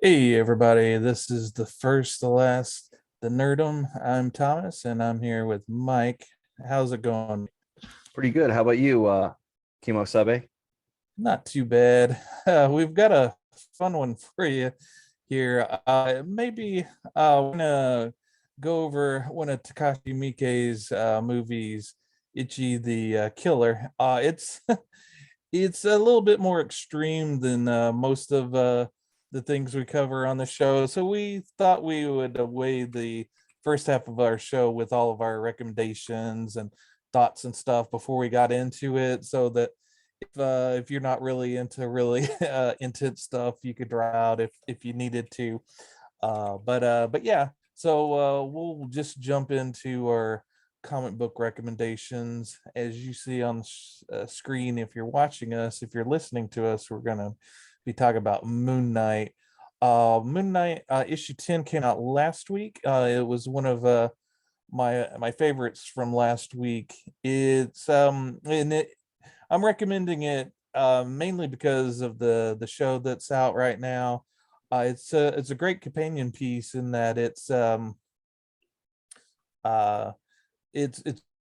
Hey everybody, this is the first, the last, the Nerdom. I'm Thomas and I'm here with Mike. How's it going? Pretty good. How about you, Kimo Sabe? Not too bad. We've got a fun one for you here. Maybe we're gonna go over one of Takashi Miike's movies, Ichi the Killer. It's it's a little bit more extreme than most of the things we cover on the show. So we thought we would weigh the first half of our show with all of our recommendations and thoughts and stuff before we got into it, so that if you're not really into really intense stuff, you could draw out if you needed to. But yeah, so we'll just jump into our comic book recommendations. As you see on the screen, if you're watching us, if you're listening to us, we're gonna be talking about Moonknight. Moonknight issue 10 came out last week. It was one of my favorites from last week. It's and it I'm recommending it mainly because of the show that's out right now. It's a great companion piece in that uh it's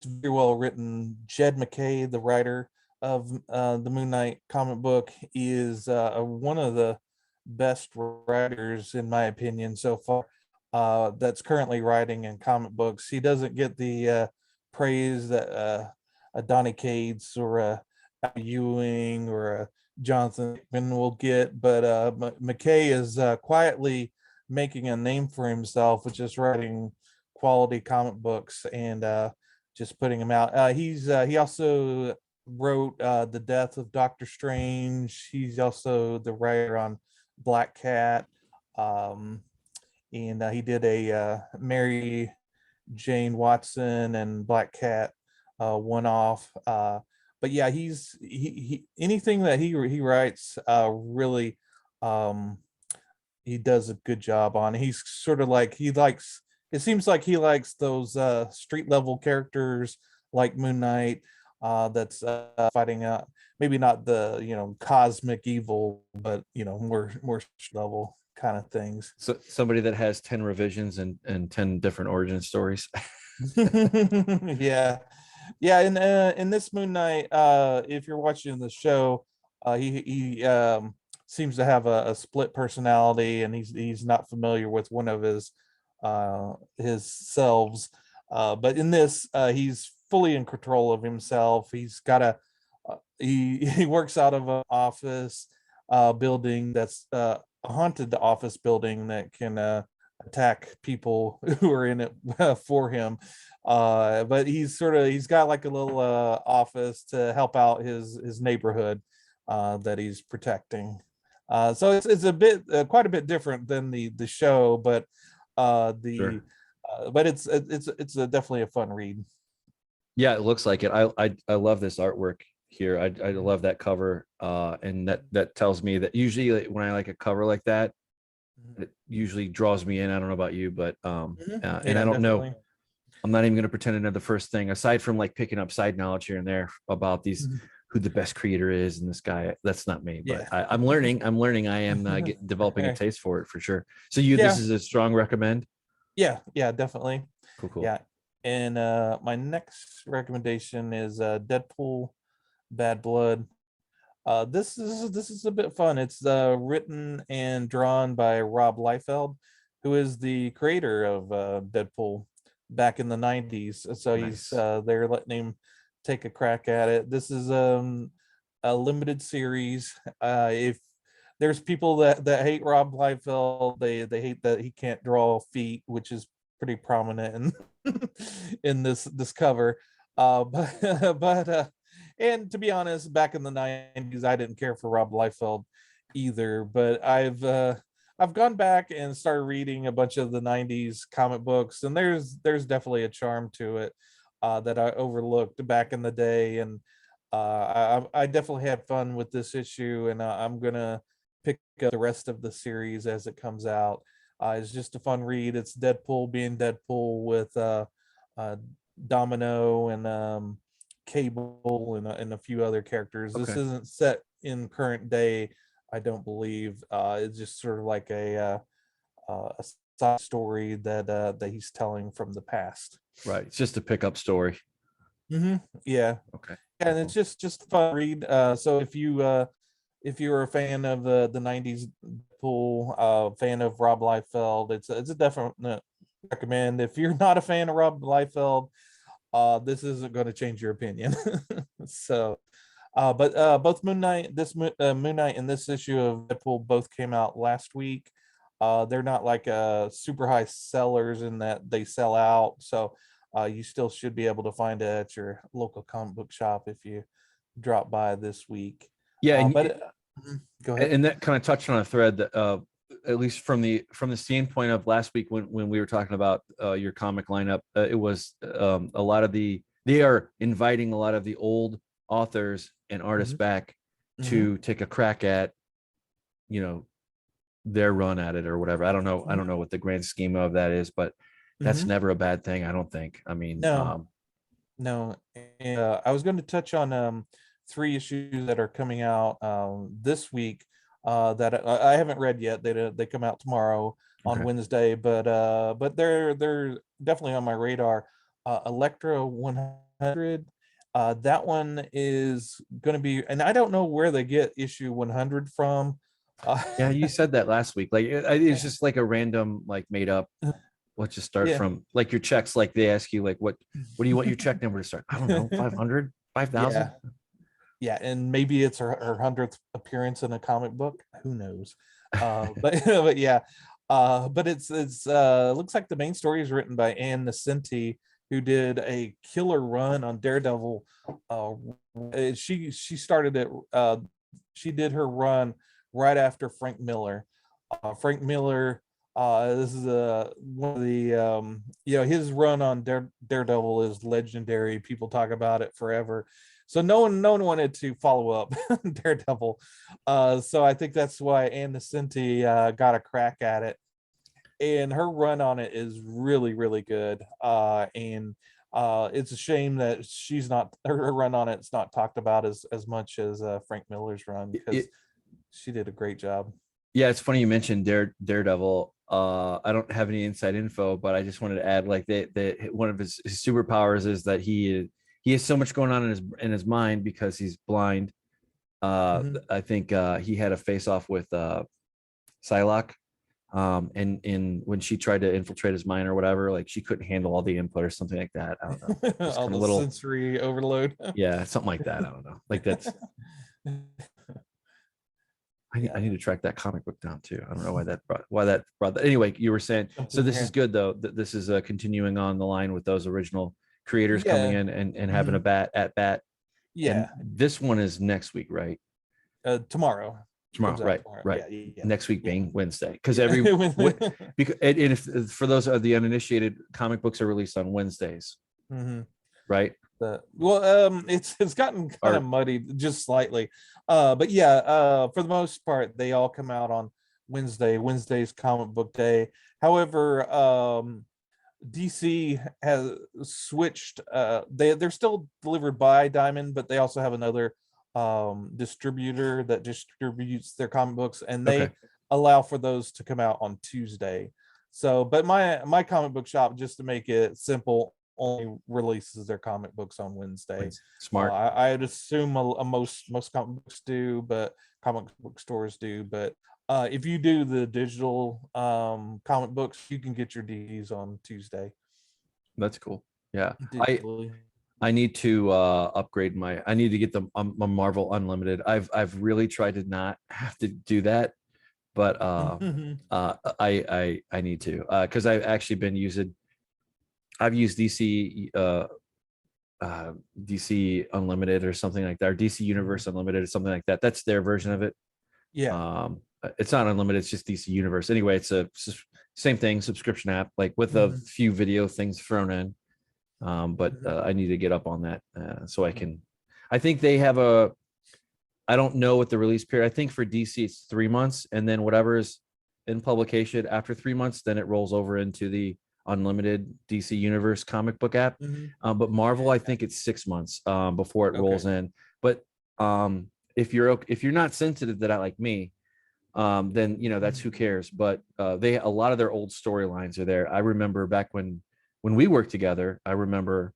very well written. Jed McKay, the writer of the Moon Knight comic book, is one of the best writers in my opinion so far. That's currently writing in comic books. He doesn't get the praise that a Donny Cates or a Al Ewing or a Jonathan Hickman will get, but McKay is quietly making a name for himself with just writing quality comic books and just putting them out. He also wrote The Death of Doctor Strange. He's also the writer on Black Cat, um, and he did a Mary Jane Watson and Black Cat one off. But yeah, he anything that he writes really um, he does a good job on. He's sort of like he likes. It seems like he likes those street level characters like Moon Knight. That's fighting maybe not the cosmic evil, but more level kind of things. So somebody that has 10 revisions and 10 different origin stories. Yeah, yeah. In this Moon Knight, if you're watching the show, he seems to have a split personality, and he's not familiar with one of his selves. But in this, he's fully in control of himself. He's got he works out of an office building that's a haunted office building that can attack people who are in it for him. But he's got like a little office to help out his neighborhood that he's protecting. So it's a bit quite a bit different than the show, but the Sure. but it's definitely a fun read. Yeah, it looks like it. I love this artwork here. I love that cover. And that tells me that usually when I like a cover like that, it usually draws me in. I don't know about you, but and Yeah, I don't know. definitely. I'm not even going to pretend to know the first thing aside from like picking up side knowledge here and there about these who the best creator is and this guy. That's not me, but Yeah. I'm learning. I'm learning. I am developing a taste for it for sure. So this Yeah, is a strong recommend. yeah, definitely. Cool, cool. Yeah. And my next recommendation is Deadpool Bad Blood. This is a bit fun. It's written and drawn by Rob Liefeld, who is the creator of Deadpool back in the 90s. So he's Nice. they're letting him take a crack at it. This is a limited series. If there's people that hate Rob Liefeld, they hate that he can't draw feet, which is pretty prominent in in this cover. But and to be honest, back in the 90s, I didn't care for Rob Liefeld either. But I've gone back and started reading a bunch of the 90s comic books, and there's definitely a charm to it that I overlooked back in the day. And I definitely had fun with this issue, and I'm gonna pick up the rest of the series as it comes out. It's just a fun read. It's Deadpool being Deadpool with uh, Domino and Cable and a few other characters. This Okay. isn't set in current day. I don't believe. It's just sort of like a side story that he's telling from the past. Right. It's just a pickup story. Yeah, Okay. and it's just a fun read. So if you're a fan of the '90s Deadpool, fan of Rob Liefeld, it's a definite recommend. If you're not a fan of Rob Liefeld, this isn't going to change your opinion. So, but both Moon Knight and this issue of Deadpool both came out last week. They're not like super high sellers in that they sell out. So you still should be able to find it at your local comic book shop if you drop by this week. Yeah, Go ahead. and that kind of touched on a thread that at least from the standpoint of last week when we were talking about your comic lineup, it was a lot of they are inviting a lot of the old authors and artists back to take a crack at, you know, their run at it or whatever. I don't know what the grand scheme of that is, but that's never a bad thing, I don't think. I mean, no. And, I was going to touch on 3 issues that are coming out this week that I haven't read yet. They come out tomorrow on Wednesday, but they're definitely on my radar. Elektra 100. That one is going to be, and I don't know where they get issue 100 from. Yeah, you said that last week. Like it's just like a random, like made up. Let's just start from like your checks. Like they ask you, like, what do you want your check number to start? I don't know, 500, 5,000. Yeah, and maybe it's her 100th appearance in a comic book. Who knows? But yeah, but it's looks like the main story is written by Ann Nesenti, who did a killer run on Daredevil. She started it. She did her run right after Frank Miller. Frank Miller. This is one of the his run on Daredevil is legendary. People talk about it forever. So no one wanted to follow up Daredevil. So I think that's why Ann Nesenti got a crack at it. And her run on it is really, really good. And it's a shame that she's not her run on it's not talked about as much as Frank Miller's run, because she did a great job. Yeah, it's funny you mentioned Daredevil. I don't have any inside info, but I just wanted to add, like, that one of his superpowers is that he has so much going on in his mind because he's blind. I think he had a face off with Psylocke, and when she tried to infiltrate his mind or whatever, like she couldn't handle all the input or something like that. I don't know. All the sensory overload. Yeah, something like that. I don't know. Like that's. I need to track that comic book down too. I don't know why that brought that. Anyway, you were saying, so this is good though. This is continuing on the line with those original creators coming in and having a bat. Yeah. And this one is next week, right? Tomorrow, right. tomorrow. Right. Yeah. Next week being Wednesday, because because and if for those of the uninitiated, comic books are released on Wednesdays, right? It's gotten kind of muddied just slightly, but yeah, for the most part they all come out on Wednesday's comic book day. However, DC has switched. They're still delivered by Diamond, but they also have another distributor that distributes their comic books, and they allow for those to come out on Tuesday. So, but my comic book shop, just to make it simple, only releases their comic books on Wednesday. Smart. I'd assume most comic books do, but comic book stores do. But if you do the digital comic books, you can get your DVDs on Tuesday. That's cool. Yeah, digitally. I need to upgrade I need to get the Marvel Unlimited. I've really tried to not have to do that, but I need to, because I've actually been I've used DC DC Unlimited or something like that, or DC Universe Unlimited or something like that. That's their version of it. Yeah. It's not unlimited, it's just DC Universe. Anyway, it's a same thing, subscription app, like with a few video things thrown in. But I need to get up on that so I can. I think they have I don't know what the release period. I think for DC it's 3 months, and then whatever's in publication after 3 months, then it rolls over into the unlimited DC Universe comic book app. But Marvel, I think it's 6 months before it rolls in. But if you're not sensitive to that like me, then that's who cares. But a lot of their old storylines are there. I remember back when we worked together. I remember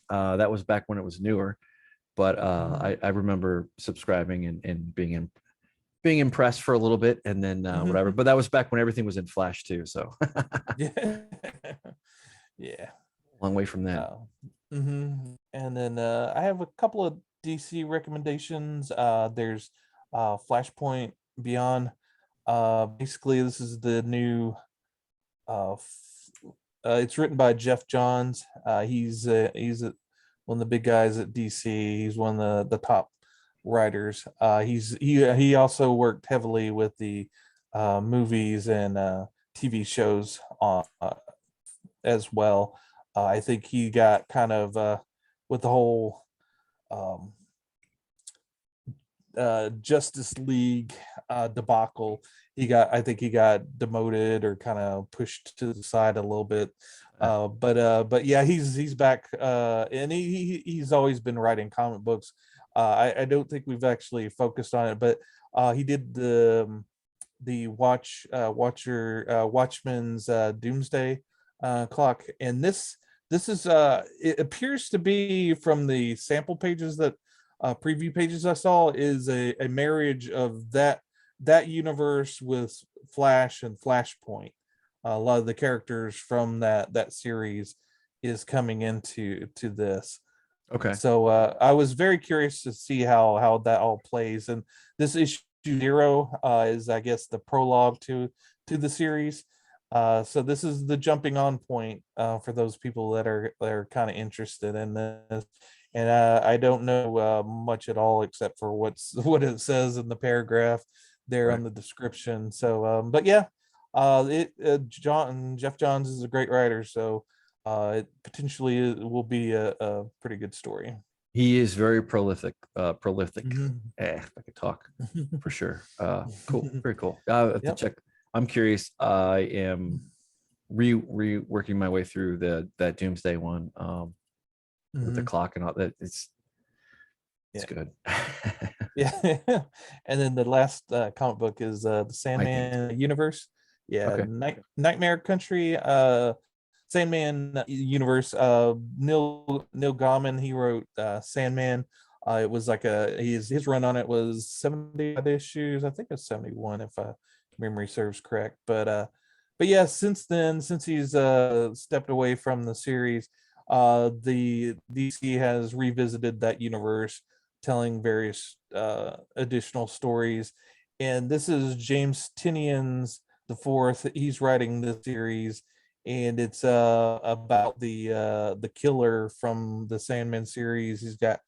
that was back when it was newer, but I remember subscribing and being impressed for a little bit, and then whatever. But that was back when everything was in Flash too. So Yeah. Yeah. long way from that. And then I have a couple of DC recommendations. There's Flashpoint Beyond. Basically, this is the new. It's written by Jeff Johns. He's one of the big guys at DC. He's one of the top writers. He also worked heavily with the movies and TV shows as well. I think he got kind of with the whole Justice League debacle. I think he got demoted or kind of pushed to the side a little bit. But yeah, he's back, and he's always been writing comic books. I don't think we've actually focused on it, but he did the Watchmen's Doomsday Clock, and this is it appears to be, from the sample pages that preview pages I saw, is a marriage of that universe with Flash and Flashpoint. A lot of the characters from that series is coming into this. Okay. So I was very curious to see how that all plays. And this issue 0 is, I guess, the prologue to the series. So this is the jumping on point for those people that are kind of interested in this. And I don't know much at all except for what it says in the paragraph there on the description. So, but yeah, Jeff Johns is a great writer, so it potentially will be a pretty good story. He is very prolific. If I could talk, for sure. Cool, very cool. I have to check. I'm curious. I am reworking my way through that Doomsday one. With the clock and all that. It's good. Yeah. And then the last comic book is the Sandman universe. Yeah. Okay. Nightmare Country, Sandman universe. Neil Gaiman, he wrote Sandman. It was like his run on it was 70 issues. I think it's 71 if memory serves correct. But yeah, since he's stepped away from the series, the DC has revisited that universe, telling various additional stories. And this is James Tinian's the fourth. He's writing this series, and it's about the killer from the Sandman series. He's got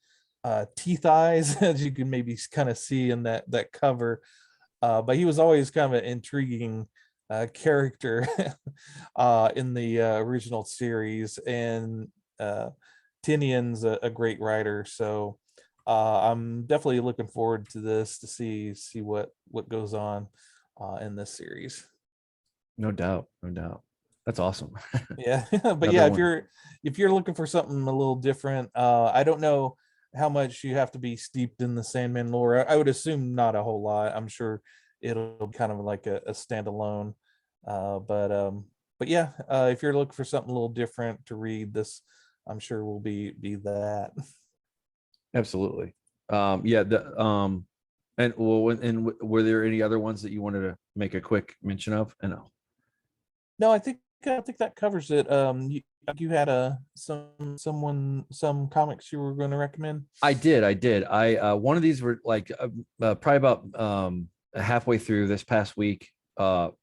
teeth eyes, as you can maybe kind of see in that cover. But he was always kind of an intriguing character in the original series, and Tinian's a great writer, so I'm definitely looking forward to this to see what goes on in this series. No doubt. That's awesome. Yeah. But yeah, if you're looking for something a little different, I don't know how much you have to be steeped in the Sandman lore. I would assume not a whole lot. I'm sure it'll be kind of like a standalone. But yeah, if you're looking for something a little different to read, this I'm sure will be that. Absolutely. And were there any other ones that you wanted to make a quick mention of? No, I think that covers it. You had some comics you were going to recommend? I did. One of these were like probably about halfway through this past week, for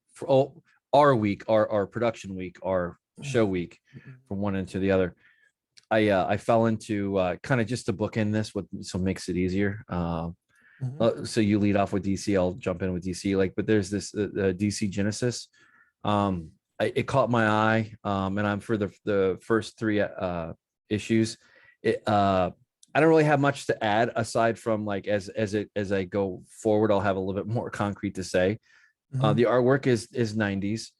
our production week, our show week, from one end to the other. I fell into kind of just to bookend this, so makes it easier. So you lead off with DC, I'll jump in with DC. But there's this DC Genesis. It caught my eye, and I'm for the first 3 issues. I don't really have much to add aside from as I go forward, I'll have a little bit more concrete to say. The artwork is 90s.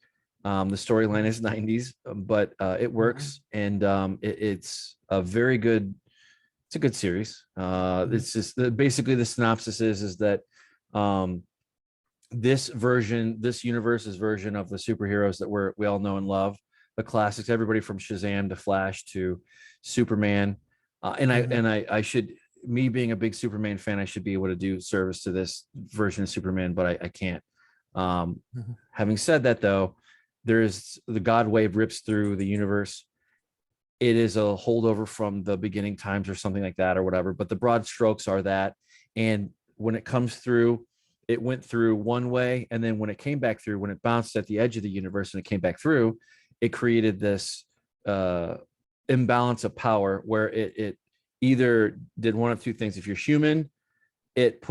The storyline is 90s, but it works, and it's a very good. It's a good series. It's just basically the synopsis is that this universe's version of the superheroes that we all know and love, the classics, everybody from Shazam to Flash to Superman. I should, me being a big Superman fan, I should be able to do service to this version of Superman, but I can't. Having said that, though, there's the God Wave rips through the universe. It is a holdover from the beginning times or something like that or whatever, but the broad strokes are that. And when it comes through, it went through one way, and then when it came back through, when it bounced at the edge of the universe and it came back through, it created this imbalance of power where it either did one of two things. If you're human, it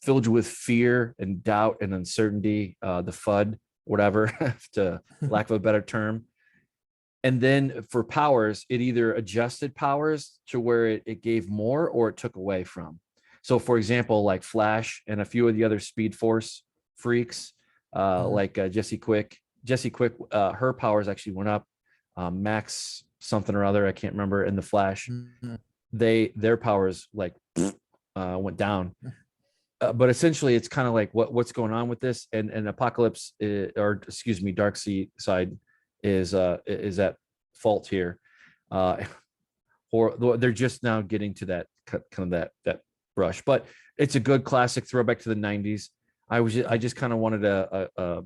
filled you with fear and doubt and uncertainty, the FUD, whatever, to lack of a better term. And then for powers, it either adjusted powers to where it gave more or it took away from. So for example, like Flash and a few of the other Speed Force freaks, like Jessie Quick, her powers actually went up. Max something or other, I can't remember, in the Flash, their powers like went down. But essentially it's kind of like what's going on with this, and Apocalypse Dark Side is at fault here. Or they're just now getting to that kind of that brush, but it's a good classic throwback to the 90s. I just kind of wanted a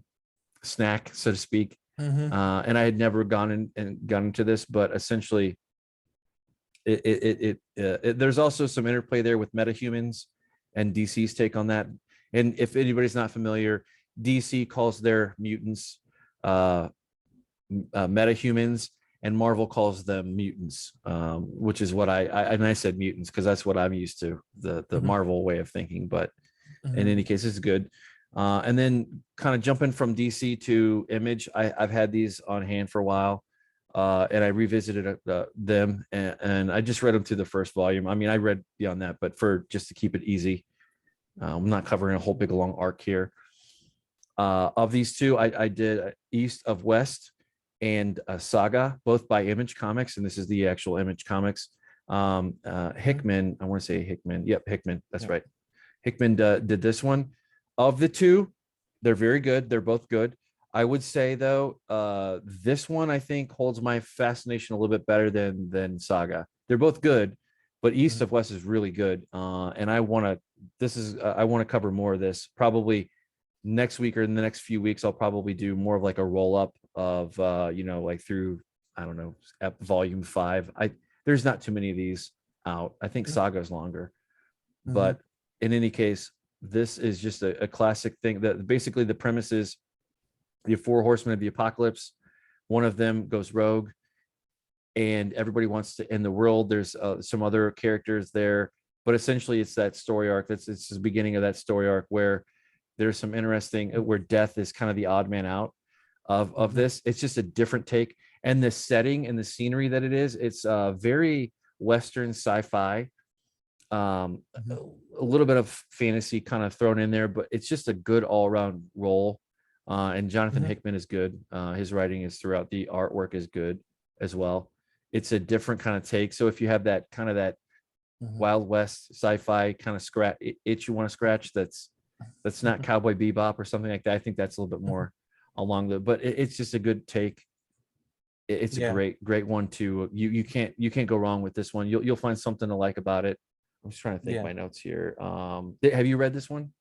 snack, so to speak. And I had never gone into this, but essentially there's also some interplay there with metahumans and DC's take on that. And if anybody's not familiar, DC calls their mutants metahumans, and Marvel calls them mutants, which is what I said mutants because that's what I'm used to, the Marvel way of thinking. But in any case, it's good. And then kind of jumping from DC to Image, I've had these on hand for a while, and I revisited them, and I just read them to the first volume. I mean, I read beyond that, but just to keep it easy, I'm not covering a whole big long arc here. Of these two, I did East of West and Saga, both by Image Comics, and this is the actual Image Comics. Hickman, I want to say Hickman. Yep, Hickman. That's right. Hickman did this one. Of the two, they're very good. They're both good. I would say though, this one I think holds my fascination a little bit better than Saga. They're both good, but East of West is really good. And I want to cover more of this probably next week or in the next few weeks. I'll probably do more of like a roll up of like through, I don't know, volume 5. There's not too many of these out. I think Saga is longer, but in any case, this is just a classic thing. That basically the premise is the 4 horsemen of the apocalypse. One of them goes rogue, and everybody wants to end the world. There's some other characters there, but essentially it's that story arc. It's the beginning of that story arc where there's some interesting, where death is kind of the odd man out of this. It's just a different take, and the setting and the scenery that it is, it's very Western sci-fi, a little bit of fantasy kind of thrown in there, but it's just a good all-around role. And Jonathan Hickman is good. His writing is throughout. The artwork is good as well. It's a different kind of take. So if you have that kind of that Wild West sci-fi kind of itch you want to scratch, that's not Cowboy Bebop or something like that. I think that's a little bit more along but it's just a good take. It's a great one too. You can't go wrong with this one. You'll find something to like about it. I'm just trying to think my notes here. Have you read this one?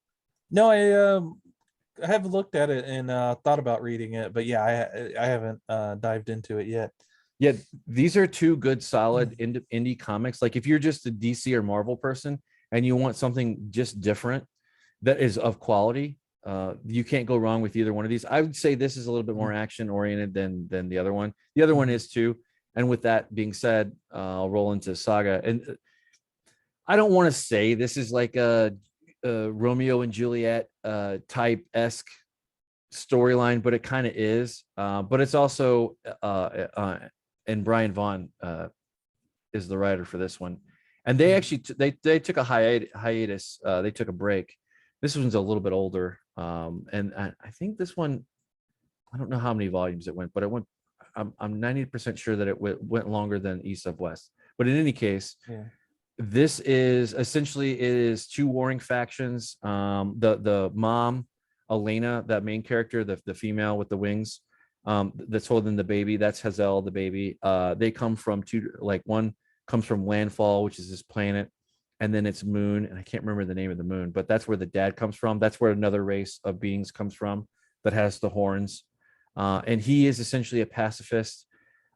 No, I have looked at it and thought about reading it, but I haven't dived into it yet. Yeah, these are two good, solid indie comics. Like if you're just a DC or Marvel person and you want something just different that is of quality, you can't go wrong with either one of these. I would say this is a little bit more action oriented than the other one. The other one is too. And with that being said, I'll roll into Saga. And I don't want to say this is like a Romeo and Juliet type esque storyline, but it kind of is. But it's also and Brian Vaughn is the writer for this one, and they actually they took a hiatus. They took a break. This one's a little bit older, and I think this one, I don't know how many volumes it went, but it went. I'm 90% sure that it went longer than East of West. But in any case, This is essentially, it is two warring factions. The mom, Elena, that main character, the female with the wings, that's holding the baby, that's Hazel, the baby. They come from two, like one comes from Landfall, which is this planet, and then it's Moon, and I can't remember the name of the moon, but that's where the dad comes from. That's where another race of beings comes from that has the horns. And he is essentially a pacifist.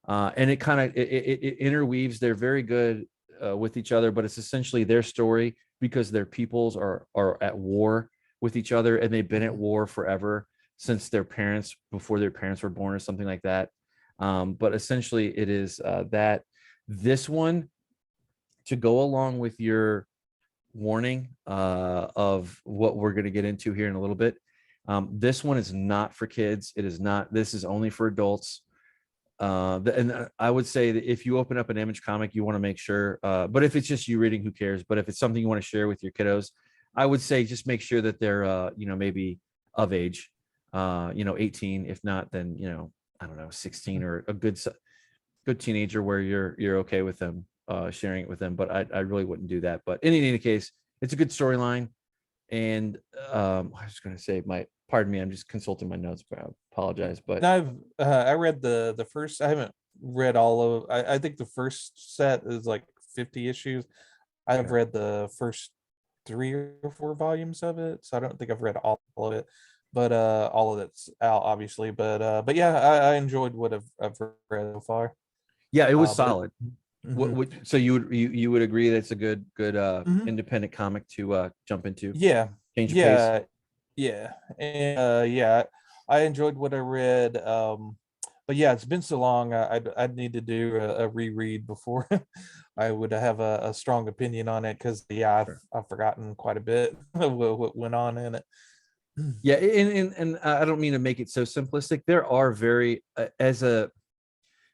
And it kind of it interweaves. They're very good with each other, but it's essentially their story because their peoples are at war with each other, and they've been at war forever since their parents, before their parents were born or something like that. But essentially, it is that this one, to go along with your warning of what we're going to get into here in a little bit. This one is not for kids. It is not. This is only for adults. And I would say that if you open up an Image comic, you want to make sure, but if it's just you reading, who cares? But if it's something you want to share with your kiddos, I would say just make sure that they're, maybe of age, 18. If not, then, I don't know, 16, or a good teenager where you're okay with them sharing it with them. But I really wouldn't do that. But in any case, it's a good storyline. And I was going to say, pardon me, I'm just consulting my notes, but I apologize. But I read the first. I haven't read all of. I think the first set is like 50 issues. I've read the first 3 or 4 volumes of it, so I don't think I've read all of it. But all of it's out, obviously. But yeah, I enjoyed what I've read so far. Yeah, it was solid. So you would agree that it's a good independent comic to jump into? Yeah, Change of pace. yeah, and yeah, I enjoyed what I read. But yeah, it's been so long. I'd need to do a reread before I would have a strong opinion on it, because yeah, I've forgotten quite a bit of what went on in it. Yeah, and I don't mean to make it so simplistic. There are very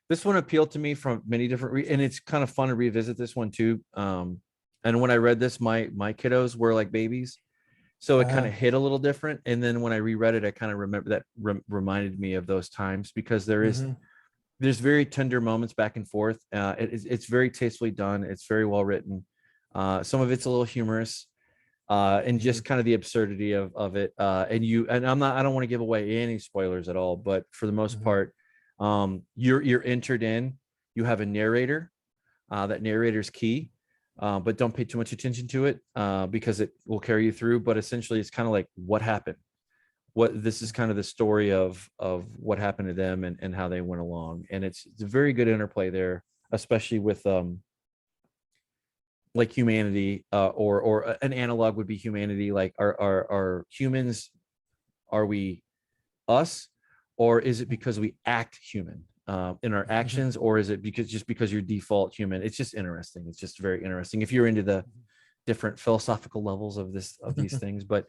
this one appealed to me from many different and it's kind of fun to revisit this one too. And when I read this, my kiddos were like babies, so it kind of hit a little different. And then when I reread it, I kind of remember that reminded me of those times, because there's very tender moments back and forth. It's very tastefully done. It's very well written. Some of it's a little humorous, and just kind of the absurdity of it. And I don't want to give away any spoilers at all, but for the most part, you're entered in. You have a narrator. That narrator's key. But don't pay too much attention to it, because it will carry you through. But essentially, it's kind of like what happened. This is kind of the story of what happened to them and how they went along. And it's a very good interplay there, especially with like humanity, or an analog would be humanity. Like are humans, are we us, or is it because we act human in our actions, or is it because you're default human? It's just interesting. It's just very interesting if you're into the different philosophical levels of these things. But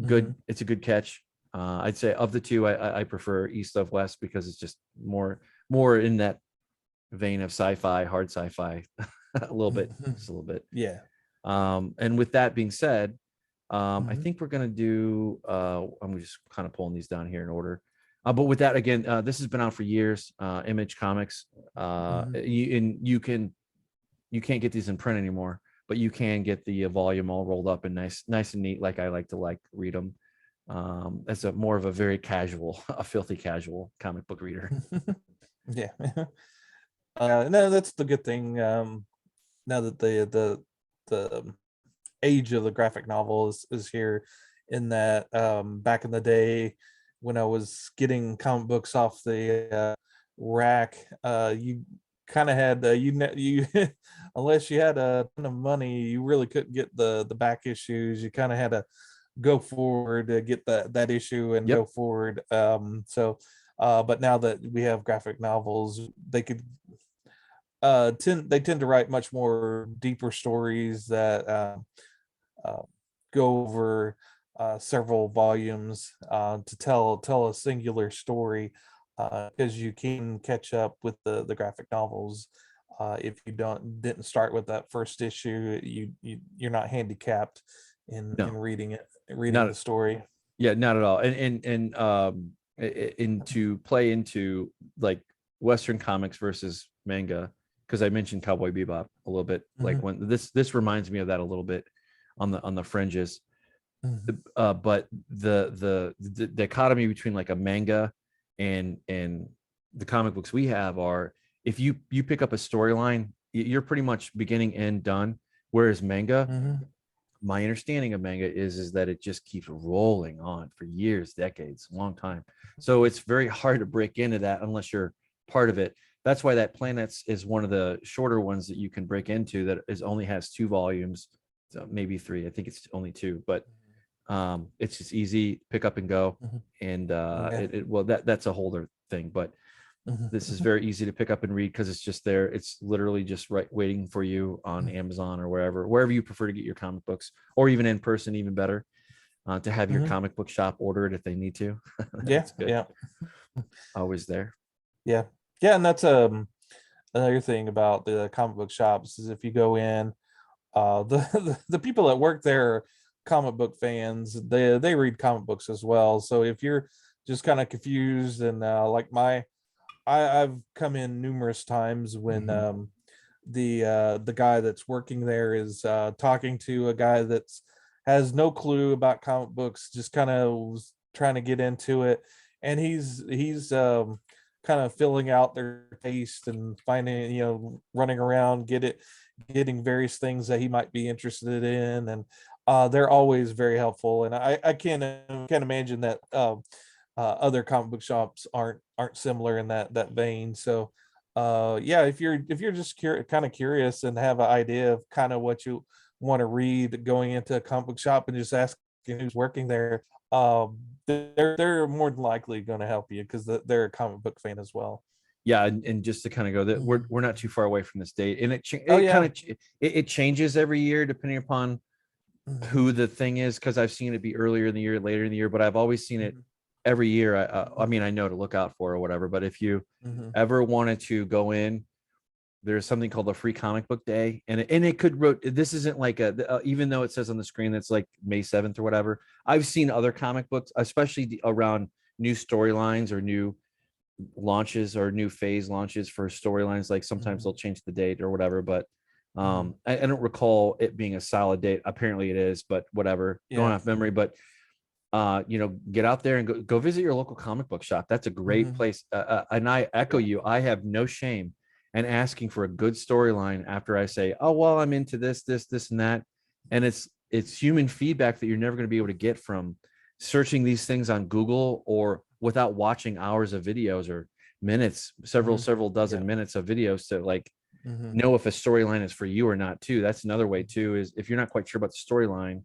good, it's a good catch. I'd say of the two, I prefer East of West, because it's just more in that vein of sci-fi, hard sci-fi, a little bit, just a little bit. Yeah. And with that being said, I think we're gonna do. I'm just kind of pulling these down here in order. But with that, again, this has been out for years. Image Comics. You can't get these in print anymore, but you can get the volume all rolled up and nice and neat, like I like to read them. As a more of a very casual, a filthy casual comic book reader. Yeah. No, that's the good thing. Now that the age of the graphic novel is here, in that back in the day when I was getting comic books off the rack, you kind of had you unless you had a ton of money, you really couldn't get the back issues. You kind of had to go forward to get that issue and go forward. But now that we have graphic novels, they could tend to write much more deeper stories that go over several volumes to tell a singular story, because you can catch up with the graphic novels. If you didn't start with that first issue, you're not handicapped in reading the story. Yeah, not at all. And to play into like Western comics versus manga because I mentioned Cowboy Bebop a little bit. Like when this reminds me of that a little bit on the fringes. But the dichotomy between like a manga and the comic books we have are, if you pick up a storyline, you're pretty much beginning, end, done. Whereas manga, my understanding of manga is that it just keeps rolling on for years, decades, long time. So it's very hard to break into that unless you're part of it. That's why that Planets is one of the shorter ones that you can break into, that is only has 2 volumes, so maybe 3. I think it's only 2, but it's just easy, pick up and go. And well, that's a whole other thing, but this is very easy to pick up and read because it's just there. It's literally just waiting for you on Amazon or wherever you prefer to get your comic books, or even in person, even better, to have your comic book shop order it if they need to. That's good. Yeah. Always there. Yeah. And that's another thing about the comic book shops is if you go in, the people that work there are comic book fans. They read comic books as well. So if you're just kind of confused and like I've come in numerous times when the guy that's working there is talking to a guy that's has no clue about comic books, just kind of was trying to get into it, and he's kind of filling out their taste and finding, running around getting various things that he might be interested in, and they're always very helpful. And I can't imagine that other comic book shops aren't similar in that vein. So if you're just kind of curious and have an idea of kind of what you want to read going into a comic book shop and just asking who's working there, they're more than likely going to help you because they're a comic book fan as well. Yeah, and just to kind of go that we're not too far away from this date, and it changes every year depending upon who the thing is, because I've seen it be earlier in the year, later in the year, but I've always seen it every year. I mean, I know to look out for or whatever, but if you ever wanted to go in, there's something called a free comic book day, and it could this isn't like even though it says on the screen that's like May 7th or whatever. I've seen other comic books, especially around new storylines or new launches or new phase launches for storylines, like sometimes they'll change the date or whatever, but I don't recall it being a solid date. Apparently it is, but whatever, going off memory. But get out there and go visit your local comic book shop. That's a great place. And I echo you. I have no shame in asking for a good storyline after I say, oh, well, I'm into this and that. And it's human feedback that you're never going to be able to get from searching these things on Google or without watching hours of videos or minutes, several dozen minutes of videos to like know if a storyline is for you or not too. That's another way too, is if you're not quite sure about the storyline,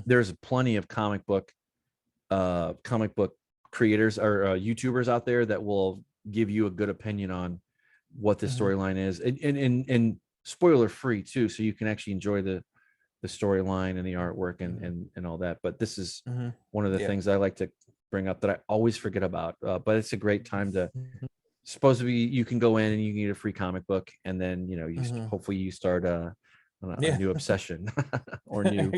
there's plenty of comic book creators or YouTubers out there that will give you a good opinion on what the storyline is, and spoiler free too, so you can actually enjoy the storyline and the artwork and all that. But this is one of the things I like to bring up that I always forget about, but it's a great time to supposedly you can go in and you can get a free comic book, and then hopefully you start a new obsession or new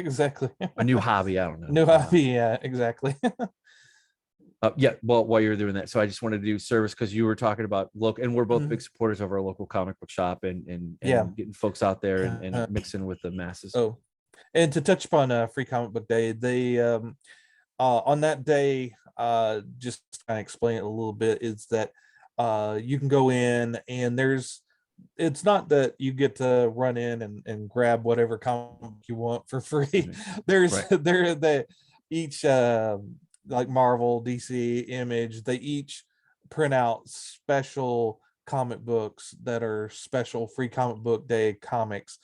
a new hobby. I don't know. New hobby, yeah, exactly. Well, while you're doing that, so I just wanted to do service because you were talking about local, and we're both big supporters of our local comic book shop and getting folks out there and mixing with the masses. Oh, and to touch upon Free Comic Book Day, they on that day, just to kind of explain it a little bit, is that you can go in and it's not that you get to run in and grab whatever comic you want for free. Each like Marvel, DC, Image, they each print out special comic books that are special Free Comic Book Day comics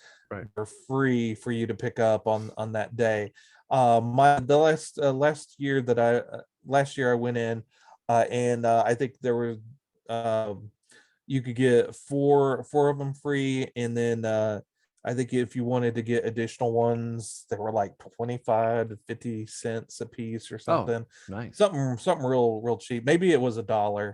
for free for you to pick up on that day. Last year I went in and I think there were you could get four of them free, and then I think if you wanted to get additional ones, they were like 25 to 50 cents a piece or something. Oh, nice. Something real cheap. Maybe it was $1.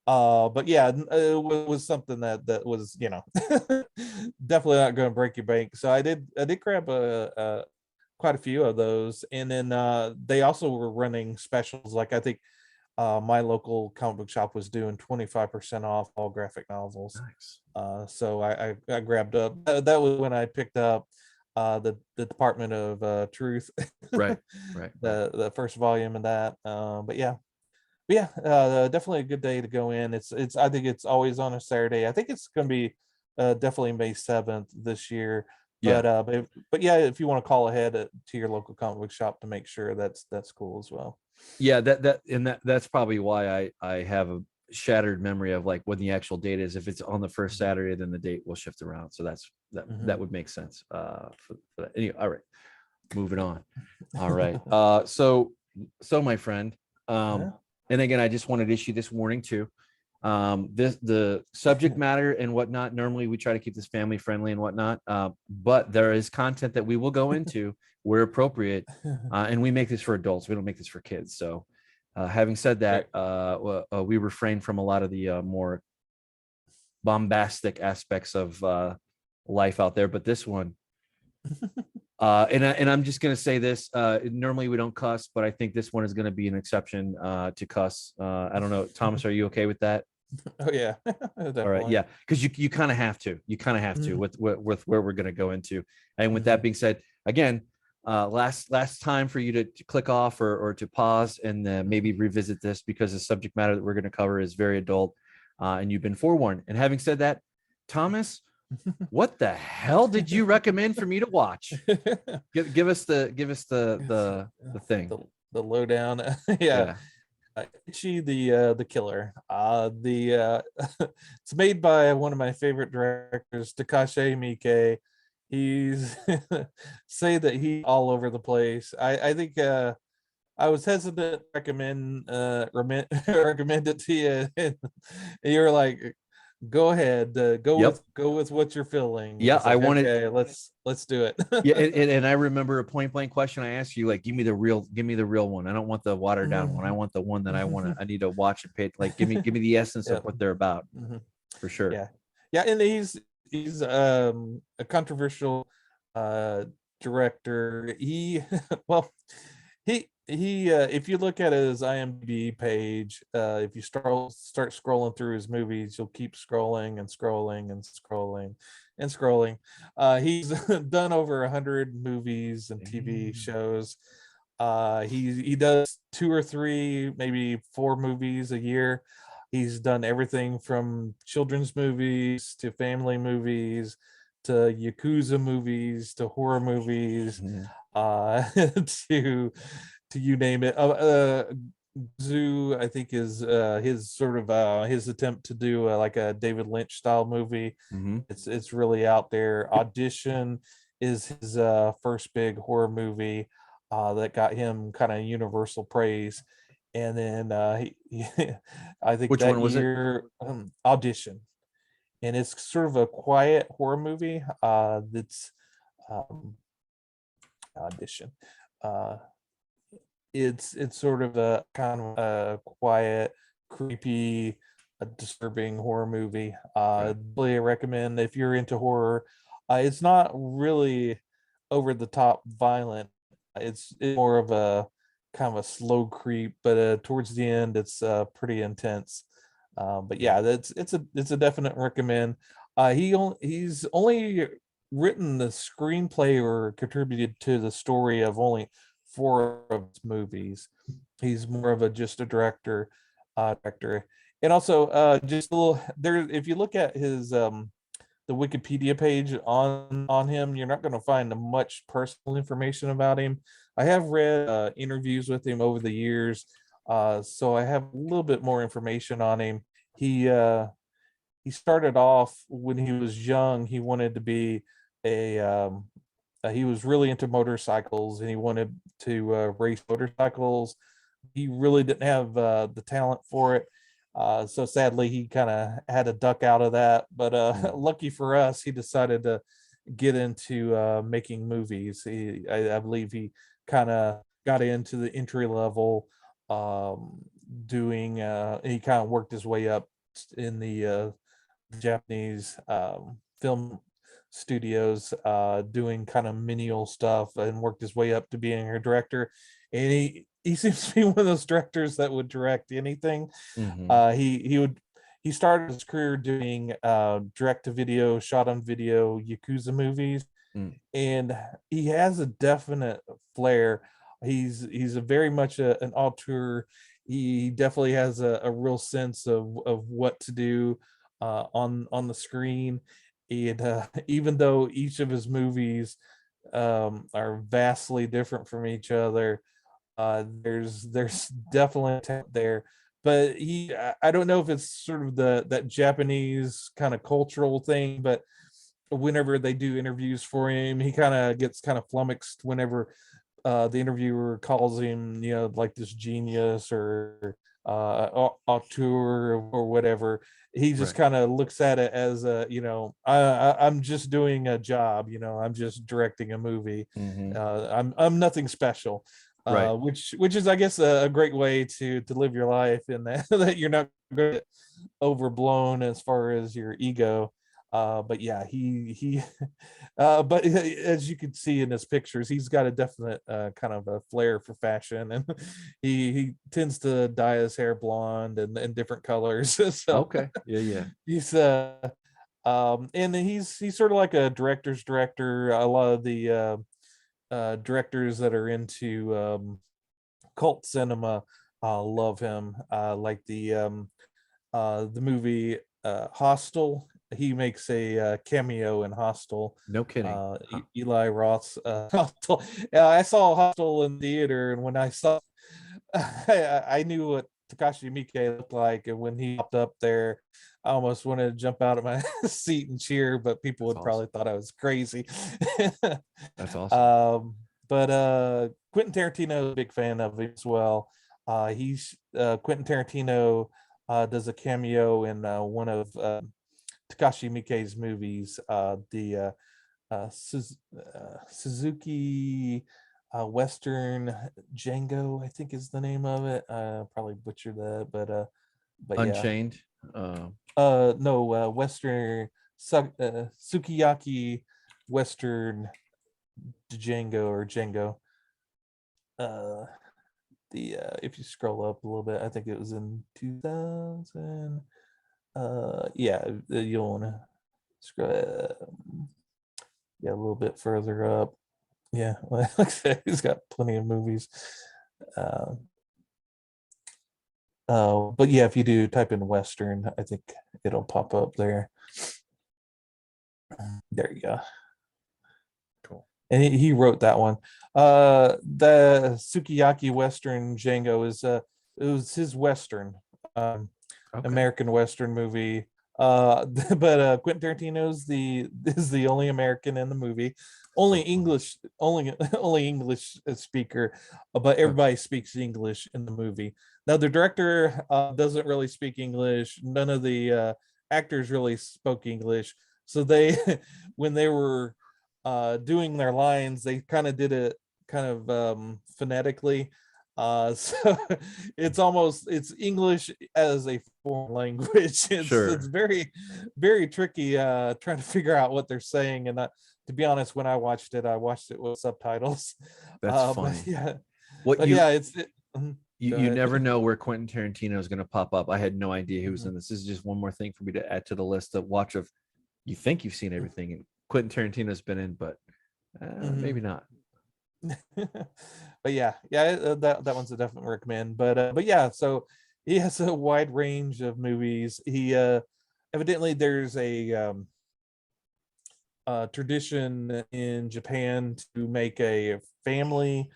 But yeah, it was something that was, definitely not going to break your bank. So I did grab quite a few of those, and then they also were running specials. Like I think my local comic book shop was doing 25% off all graphic novels. Nice. So I grabbed up. That was when I picked up the Department of Truth, Right. Right. the first volume of that. Definitely a good day to go in. It's I think it's always on a Saturday. I think it's going to be definitely May 7th this year. Yeah. But yeah, if you want to call ahead to your local comic book shop to make sure, that's cool as well. Yeah, that's probably why I have a shattered memory of like when the actual date is. If it's on the first Saturday, then the date will shift around. So that would make sense. For that. Anyway, all right, moving on. All right. So my friend, and again, I just wanted to issue this warning too. The subject matter and whatnot. Normally, we try to keep this family friendly and whatnot. But there is content that we will go into where appropriate, and we make this for adults. We don't make this for kids. So, having said that, we refrain from a lot of the more bombastic aspects of life out there. But this one, and I'm just gonna say this. Normally we don't cuss, but I think this one is gonna be an exception to cuss. I don't know, Thomas, are you okay with that? Oh yeah. All right, yeah, because you kind of have to. You kind of have to with where we're gonna go into. And with that being said, again, last time for you to click off or to pause and maybe revisit this, because the subject matter that we're going to cover is very adult, and you've been forewarned. And having said that, Thomas, what the hell did you recommend for me to watch? Give us the thing, the lowdown. Yeah. Ichi the killer. It's made by one of my favorite directors, Takashi Miike. He's say that he's all over the place. I think I was hesitant to recommend recommend it to you, and you were like, go ahead, go with what you're feeling. Yeah, like, I wanted. Okay, let's do it. Yeah, and I remember a point blank question I asked you, like, give me the real one. I don't want the watered down one. I want the one that I need to watch and pay. Like, give me the essence of what they're about, for sure. Yeah, and he's a controversial director. He well, he if you look at his IMDb page, if you start scrolling through his movies, you'll keep scrolling and scrolling and scrolling and scrolling. He's done over 100 movies and TV shows. He does 2 or 3, maybe 4 movies a year. He's done everything from children's movies to family movies to Yakuza movies to horror movies, to you name it. Zoo, I think, is his sort of his attempt to do like a David Lynch style movie. It's really out there. Audition is his first big horror movie that got him kind of universal praise. And then I think Which that one was year, Audition, and it's sort of a quiet horror movie. That's Audition. It's sort of a kind of a quiet, creepy, disturbing horror movie. Really recommend if you're into horror. It's not really over the top violent. It's more of a kind of a slow creep, but towards the end, it's pretty intense. But yeah, it's a definite recommend. He's only written the screenplay or contributed to the story of only 4 of his movies. He's more of just a director. And also just a little there. If you look at his the Wikipedia page on him, you're not going to find much personal information about him. I have read interviews with him over the years, so I have a little bit more information on him. He started off when he was young. He wanted to be he was really into motorcycles, and he wanted to race motorcycles. He really didn't have the talent for it. So sadly, he kind of had to duck out of that. But lucky for us, he decided to get into making movies. I believe he kind of got into the entry level, doing. He kind of worked his way up in the Japanese film studios, doing kind of menial stuff, and worked his way up to being a director. And he seems to be one of those directors that would direct anything. Hmm. He started his career doing direct to video, shot on video Yakuza movies, Mm. and he has a definite flair. He's a very much an auteur. He definitely has a real sense of what to do on the screen. And even though each of his movies are vastly different from each other, there's definitely a talent there. But I don't know if it's sort of that Japanese kind of cultural thing, but whenever they do interviews for him, he kind of gets kind of flummoxed whenever the interviewer calls him, like this genius or auteur or whatever. He just Right. kind of looks at it as I'm just doing a job. I'm just directing a movie. Hmm. I'm nothing special. Right. Which is, I guess, a great way to live your life, in that that you're not going to get overblown as far as your ego. But yeah, he but as you can see in his pictures, he's got a definite kind of a flair for fashion, and he tends to dye his hair blonde and different colors. So Okay. Yeah. Yeah. he's and he's sort of like a director's director. A lot of the directors that are into cult cinema love him. Like the movie Hostel. He makes a cameo in Hostel. No kidding. Huh. Eli Roth's Hostel. Yeah, I saw Hostel in theater, and when I saw, I knew what Takashi Miike looked like, and when he popped up there, I almost wanted to jump out of my seat and cheer, but people That's would probably awesome. thought I was crazy. That's awesome. But Quentin Tarantino is a big fan of him as well. He's Quentin Tarantino does a cameo in one of Takashi Miike's movies, the Suzuki Western Django, I think is the name of it. Probably butchered that, but yeah. Unchained. No, Western Sukiyaki Western Django or Django. Uh, the If you scroll up a little bit, I think it was in 2000. Yeah, you'll want to scroll. Yeah, a little bit further up. Yeah, like I said, he's got plenty of movies. Uh, but yeah, if you do type in Western, I think it'll pop up there. There you go. Cool. And he wrote that one. The Sukiyaki Western Django is it was his Western. Um, Okay. American Western movie. But Quentin Tarantino is the only American in the movie, only So fun. English, only English speaker, but Huh. everybody speaks English in the movie. Now the director doesn't really speak English. None of the actors really spoke English, so they when they were doing their lines, they kind of did it kind of phonetically. So it's English as a foreign language. It's Sure. very tricky trying to figure out what they're saying. And to be honest, when I watched it with subtitles. That's But funny. yeah, What but you yeah, go you ahead. never know where Quentin Tarantino is going to pop up. I had no idea he was Mhm, in this. This is just one more thing for me to add to the list of watch of. You think you've seen everything, and Quentin Tarantino's been in, but mhm. maybe not. But yeah, that one's a definite recommend. But yeah, so he has a wide range of movies. He evidently there's a tradition in Japan to make a family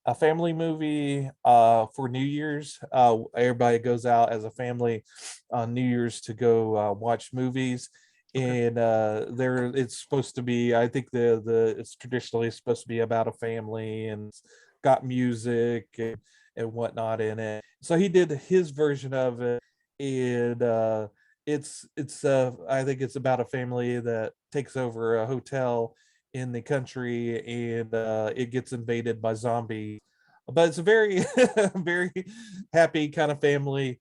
movie for New Year's. Everybody goes out as a family on New Year's to go watch movies. Okay. And there it's supposed to be, I think the it's traditionally supposed to be about a family, and it's got music and whatnot in it. So he did his version of it. And it's I think it's about a family that takes over a hotel in the country, and it gets invaded by zombies. But it's a very very happy kind of family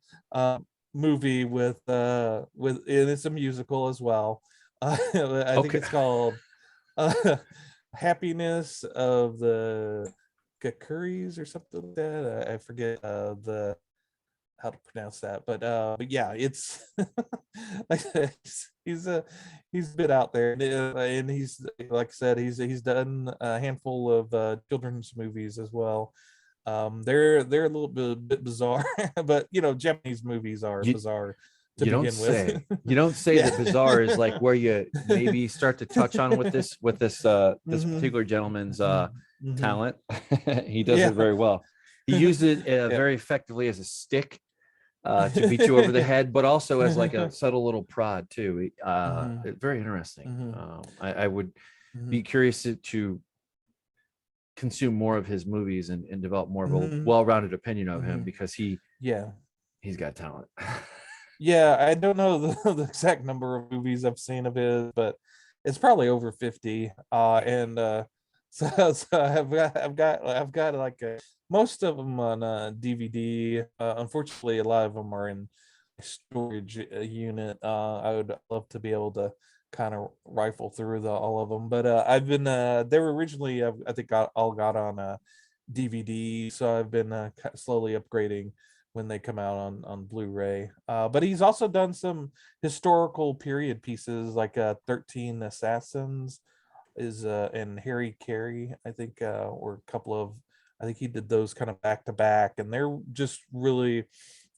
movie with and it's a musical as well. I think Okay. it's called uh, Happiness of the Kakuris or something like that. I forget the how to pronounce that, but yeah, it's like I said, he's a bit out there, and he's like I said, he's done a handful of children's movies as well. They're a little bit bizarre, but you know, Japanese movies are You bizarre to you don't begin with. say. You don't say Yeah. that bizarre is like where you maybe start to touch on with this Hmm. particular gentleman's Hmm. talent. He does it Yeah. very well. He used it Yeah. very effectively as a stick to beat you over the head, but also as like a subtle little prod too. Hmm. Very interesting. Hmm. I would Hmm. be curious to consume more of his movies and develop more of a Hmm. well-rounded opinion of him Hmm. because Yeah. he's got talent. Yeah, I don't know the exact number of movies I've seen of his, but it's probably over 50. And so I've got like most of them on DVD. Unfortunately, a lot of them are in storage unit. I would love to be able to kind of rifle through all of them, but I've been they were originally I think all got on DVD, so I've been slowly upgrading when they come out on Blu-ray. But he's also done some historical period pieces like 13 Assassins is and Harry Carey, I think or a couple of I think he did those kind of back to back, and they're just really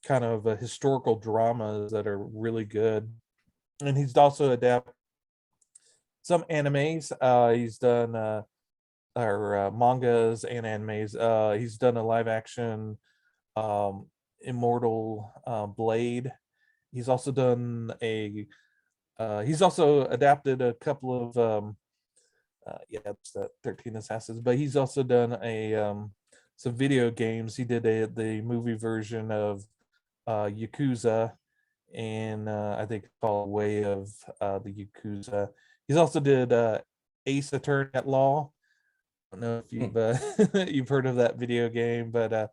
kind of historical dramas that are really good. And he's also adapted some animes. He's done or mangas and animes. He's done a live action um, Immortal Blade. He's also done a. He's also adapted a couple of. Yeah, it's that 13 Assassins, but he's also done a some video games. He did the movie version of Yakuza, and I think it's called Way of the Yakuza. He's also did Ace Attorney at Law. I don't know if Hmm, you've you've heard of that video game, but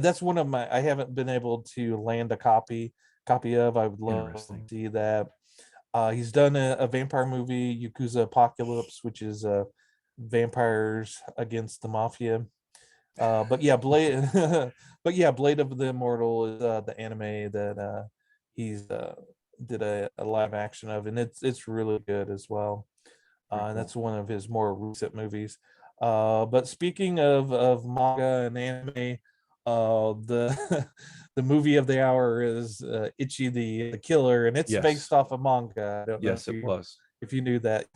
that's one of my. I haven't been able to land a copy of. I would love interesting. to see that. He's done a vampire movie, Yakuza Apocalypse, which is vampires against the mafia. But yeah, Blade. But yeah, Blade of the Immortal is the anime that he's did a live action of, and it's really good as well. Very And cool. that's one of his more recent movies. But speaking of manga and anime, the the movie of the hour is Ichi the Killer, and it's based Yes. off a manga. I don't know Yes, it was. if you knew that,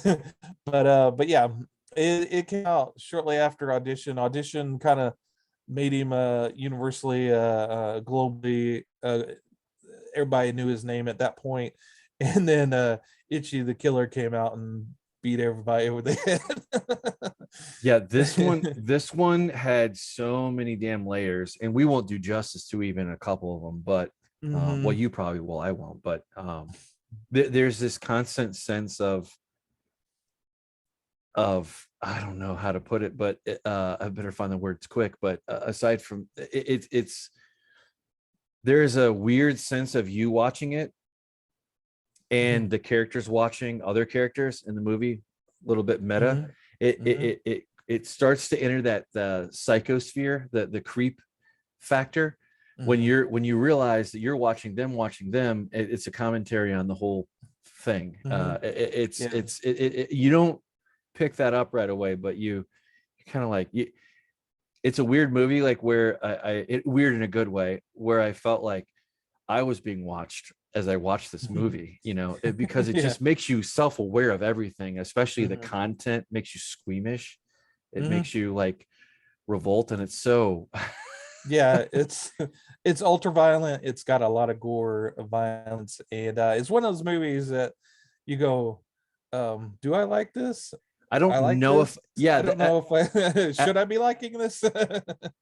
but yeah, it came out shortly after Audition. Audition kind of made him universally globally everybody knew his name at that point. And then Ichi the Killer came out and beat everybody over the head. Yeah, this one had so many damn layers, and we won't do justice to even a couple of them, but well, Hmm. you probably will, I won't, but there's this constant sense of I don't know how to put it, but I better find the words quick. But aside from it's there's a weird sense of you watching it Hmm. and the characters watching other characters in the movie, a little bit meta. Hmm. It starts to enter that the psychosphere, the creep factor. Hmm. When you realize that you're watching them, it's a commentary on the whole thing. Hmm. Yeah. You don't pick that up right away, but you kind of like you, it's a weird movie, like where weird in a good way, where I felt like I was being watched as I watched this movie, because it Yeah. just makes you self-aware of everything, especially the Hmm. content makes you squeamish. It Hmm. makes you like revolt, and it's so Yeah, it's ultra violent. It's got a lot of gore, violence, and it's one of those movies that you go, do I like this? I I don't like know if this. yeah I don't know if I uh, should I be liking this.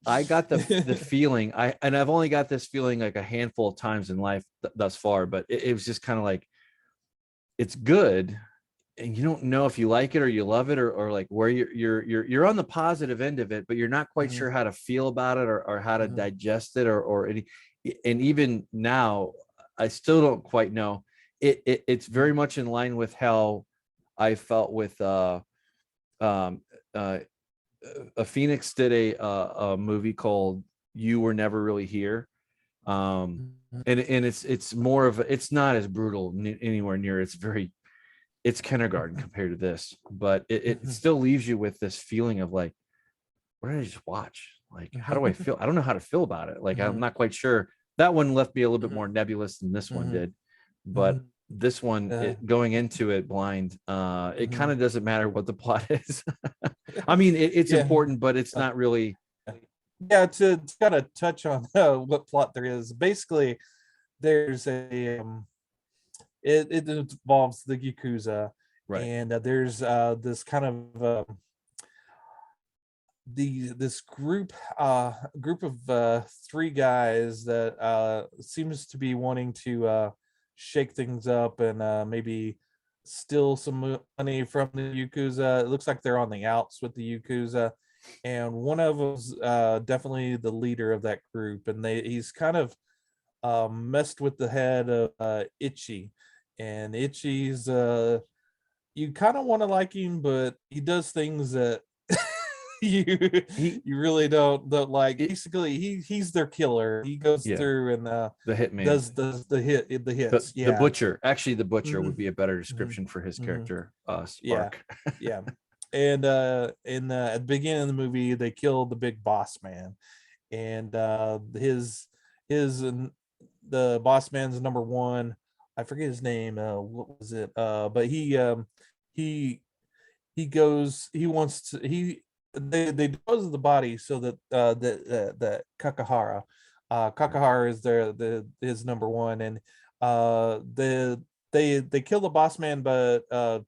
I got the feeling I've only got this feeling like a handful of times in life thus far, but it was just kind of like it's good and you don't know if you like it or you love it or like where you're on the positive end of it, but you're not quite Mhm, sure how to feel about it or how to mhm, digest it or any, and even now I still don't quite know it's very much in line with how I felt with a Phoenix did a movie called You Were Never Really Here. And it's more of it's not as brutal anywhere near. It's kindergarten compared to this, but it still leaves you with this feeling of like, what did I just watch? Like, how do I feel? I don't know how to feel about it. Like, I'm not quite sure. That one left me a little bit more nebulous than this one did, but this one, going into it blind, it kind of doesn't matter what the plot is. I mean, it's important, but it's not really. Yeah, to kind of touch on what plot there is. Basically, there's a it involves the Yakuza, Right. and there's this kind of this group of three guys that seems to be wanting to shake things up and maybe steal some money from the Yakuza. It looks like they're on the outs with the Yakuza, and one of them's definitely the leader of that group, and he's kind of messed with the head of Ichi, and Ichi's you kind of want to like him, but he does things that you really don't like. Basically, he's their killer. He goes through and the hitman does the hits. The butcher. Actually, the butcher would be a better description for his character. Spark. Yeah. And at the beginning of the movie, they kill the big boss man, and the boss man's number one. I forget his name. What was it? But he goes. He wants to. They dispose of the body so that the Kakahara is his number one, and they kill the boss man, but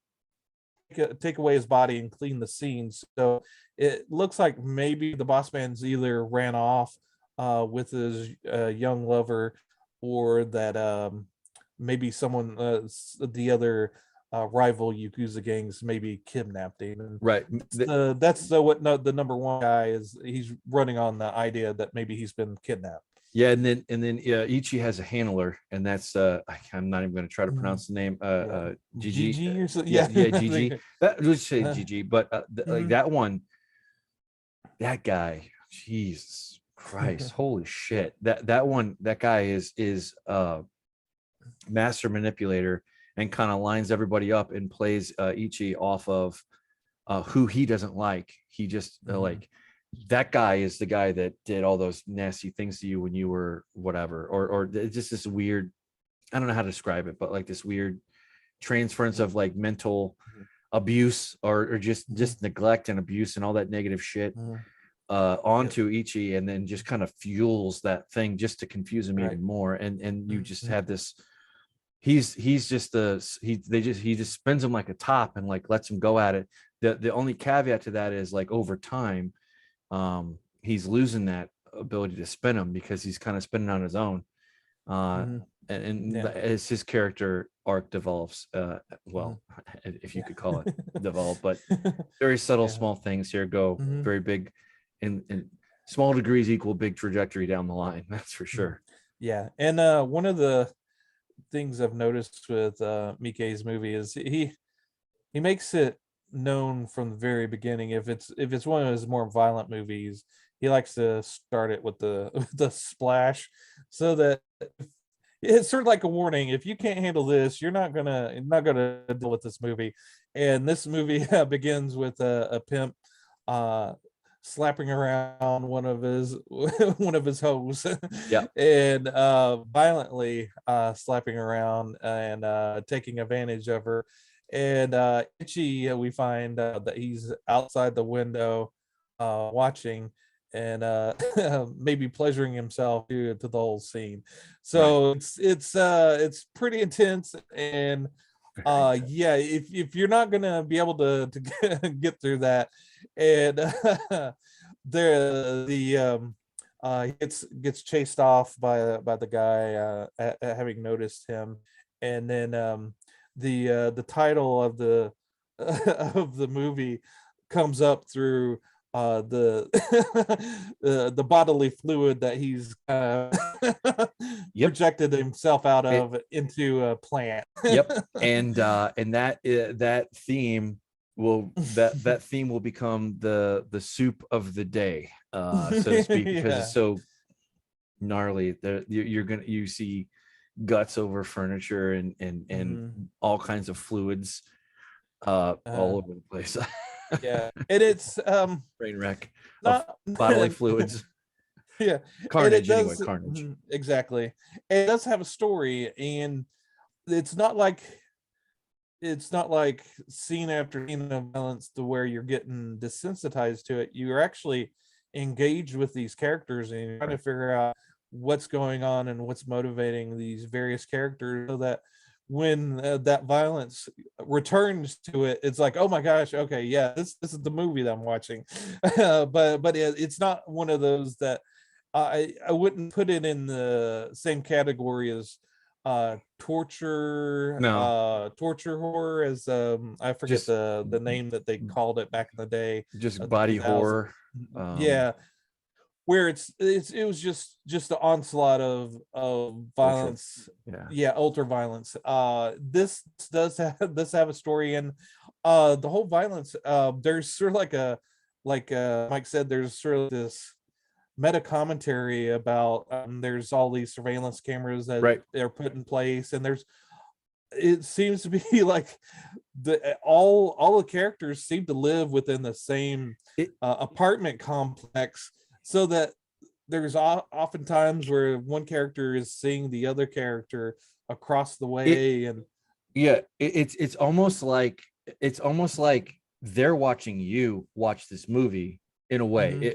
take away his body and clean the scene. So it looks like maybe the boss man's either ran off with his young lover, or that maybe someone the other rival Yakuza gangs maybe kidnapped him. And right. That's the number one guy is. He's running on the idea that maybe he's been kidnapped. Yeah, and then Ichi has a handler, and that's I'm not even going to try to pronounce the name. Gigi. Or so, Gigi. Let's say Gigi, but like that one, that guy, Jesus Christ, holy shit! That guy is master manipulator, and kind of lines everybody up and plays Ichi off of who he doesn't like. He just like. That guy is the guy that did all those nasty things to you when you were whatever, or just this weird, I don't know how to describe it, but like this weird transference of like mental abuse or just neglect and abuse and all that negative shit onto Ichi, and then just kind of fuels that thing just to confuse him even more. And you just have this, he just spins him like a top and like lets him go at it. The only caveat to that is like over time, he's losing that ability to spin him because he's kind of spinning on his own, as his character arc develops, if you could call it develop, but very subtle small things here go very big, and small degrees equal big trajectory down the line, that's for sure. And one of the things I've noticed with Miike's movie is he makes it known from the very beginning. If it's one of his more violent movies, he likes to start it with the splash, so that it's sort of like a warning. If you can't handle this, you're not gonna deal with this movie. And this movie begins with a pimp slapping around one of his hoes, and violently slapping around and taking advantage of her. And Ichi, we find that he's outside the window watching and maybe pleasuring himself to the whole scene. So it's pretty intense. And if you're not gonna be able to get through that, and gets chased off by the guy having noticed him, and then the title of the of the movie comes up through the the bodily fluid that he's Yep. projected himself out of into a plant. Yep. And that theme that theme will become the soup of the day, so to speak, because it's so gnarly. There you see guts over furniture and all kinds of fluids all over the place. Yeah, and it's train wreck not of bodily fluids. Yeah, Carnage, and it anyway, does, carnage. exactly. It does have a story, and it's not like scene after scene of violence to where you're getting desensitized to it. You're actually engaged with these characters and you're trying to figure out what's going on and what's motivating these various characters, so that when that violence returns to it, it's like, oh my gosh, okay, yeah, this is the movie that I'm watching. But it's not one of those that I wouldn't put it in the same category as torture horror, as I forget Just the name that they called it back in the day, just the body 2000s. horror. Yeah, where it was just the onslaught of violence. Yeah, ultra violence. This does have a story, and the whole violence, there's sort of like Mike said, there's sort of this meta commentary about there's all these surveillance cameras that they're put in place, and it seems to be like all the characters seem to live within the same apartment complex, so that there's oftentimes where one character is seeing the other character across the way. And it's almost like they're watching you watch this movie in a way.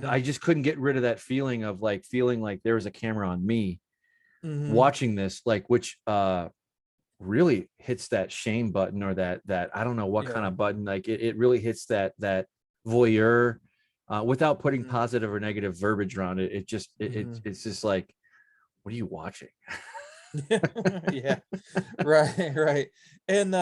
I just couldn't get rid of that feeling of like feeling like there was a camera on me watching this, like, which really hits that shame button, or that I don't know what kind of button. Like it really hits that voyeur, without putting positive or negative verbiage around it. It's just like, what are you watching? Yeah, right. And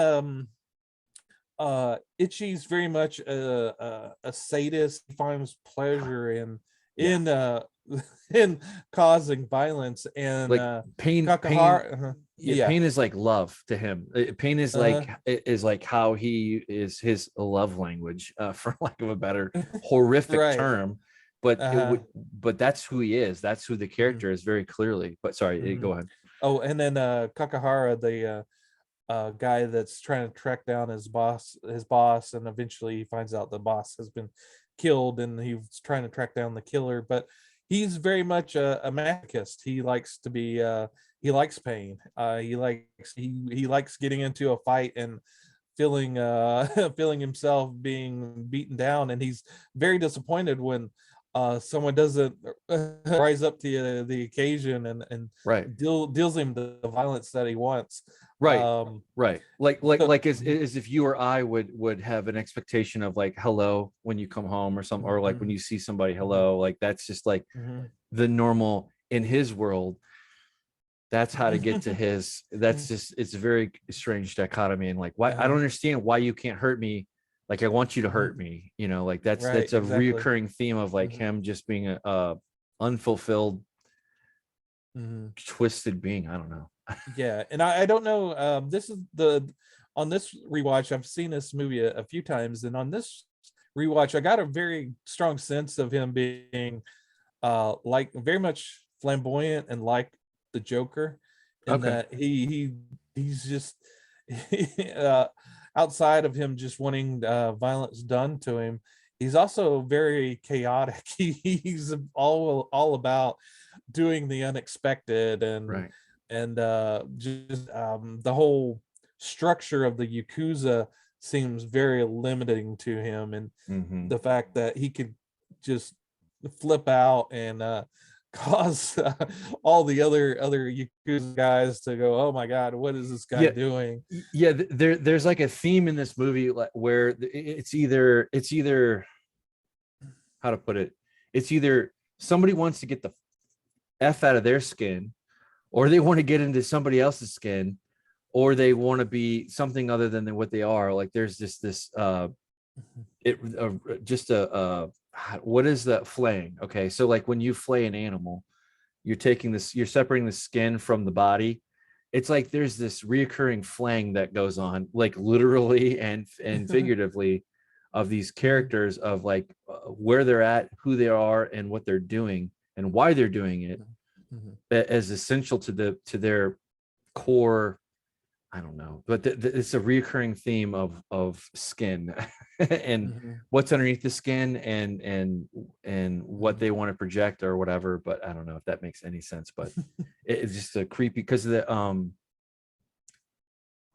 Ichi's very much a sadist. He finds pleasure in in causing violence, and like pain. Pain is like love to him. Pain is like how he is his love language, for lack of a better horrific term. But that's who he is. That's who the character is, very clearly. But sorry, go ahead. Oh, and then Kakahara, the guy that's trying to track down his boss, and eventually he finds out the boss has been killed, and he's trying to track down the killer. But he's very much a masochist. He likes to be he likes pain. He likes getting into a fight and feeling feeling himself being beaten down, and he's very disappointed when someone doesn't rise up to the occasion and deals him the violence that he wants. Like as if you or I would have an expectation of like hello when you come home or something, or like when you see somebody, hello. Like that's just like the normal in his world. That's how to get to his. That's just, it's a very strange dichotomy. And like, why I don't understand why you can't hurt me. Like, I want you to hurt me, like that's a reoccurring theme of like him just being a unfulfilled, twisted being. I don't know. Yeah, and I don't know. This is on this rewatch, I've seen this movie a few times, and on this rewatch, I got a very strong sense of him being like very much flamboyant and like the Joker, in that he's just outside of him just wanting violence done to him, he's also very chaotic. He's all about doing the unexpected, and just the whole structure of the Yakuza seems very limiting to him, and the fact that he could just flip out and cause all the other Yakuza guys to go, oh my god, what is this guy doing? There's like a theme in this movie where it's either how to put it, it's either somebody wants to get the F out of their skin, or they want to get into somebody else's skin, or they want to be something other than what they are. Like there's just this it just a what is that flaying? Okay, so like when you flay an animal, you're taking this, you're separating the skin from the body. It's like there's this reoccurring flaying that goes on, like literally and figuratively, of these characters, of like where they're at, who they are, and what they're doing, and why they're doing it, as essential to their core. I don't know, but it's a reoccurring theme of skin and what's underneath the skin, and what they want to project or whatever. But I don't know if that makes any sense. But it's just a creepy, because of the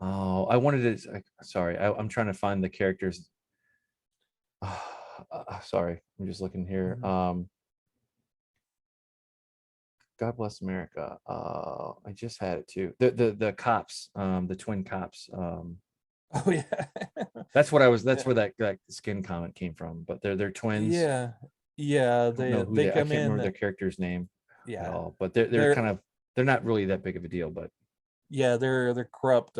oh, I wanted to. Sorry, I'm trying to find the characters. Sorry, I'm just looking here. God Bless America. I just had it too. The cops, the twin cops. Oh yeah. That's what I was. That's Yeah. where that skin comment came from. But they're twins. Yeah. Yeah. I don't know who They they. I come can't remember in. their character's name at Yeah. all. But they're They're kind of, they're not really that big of a deal. But yeah, they're corrupt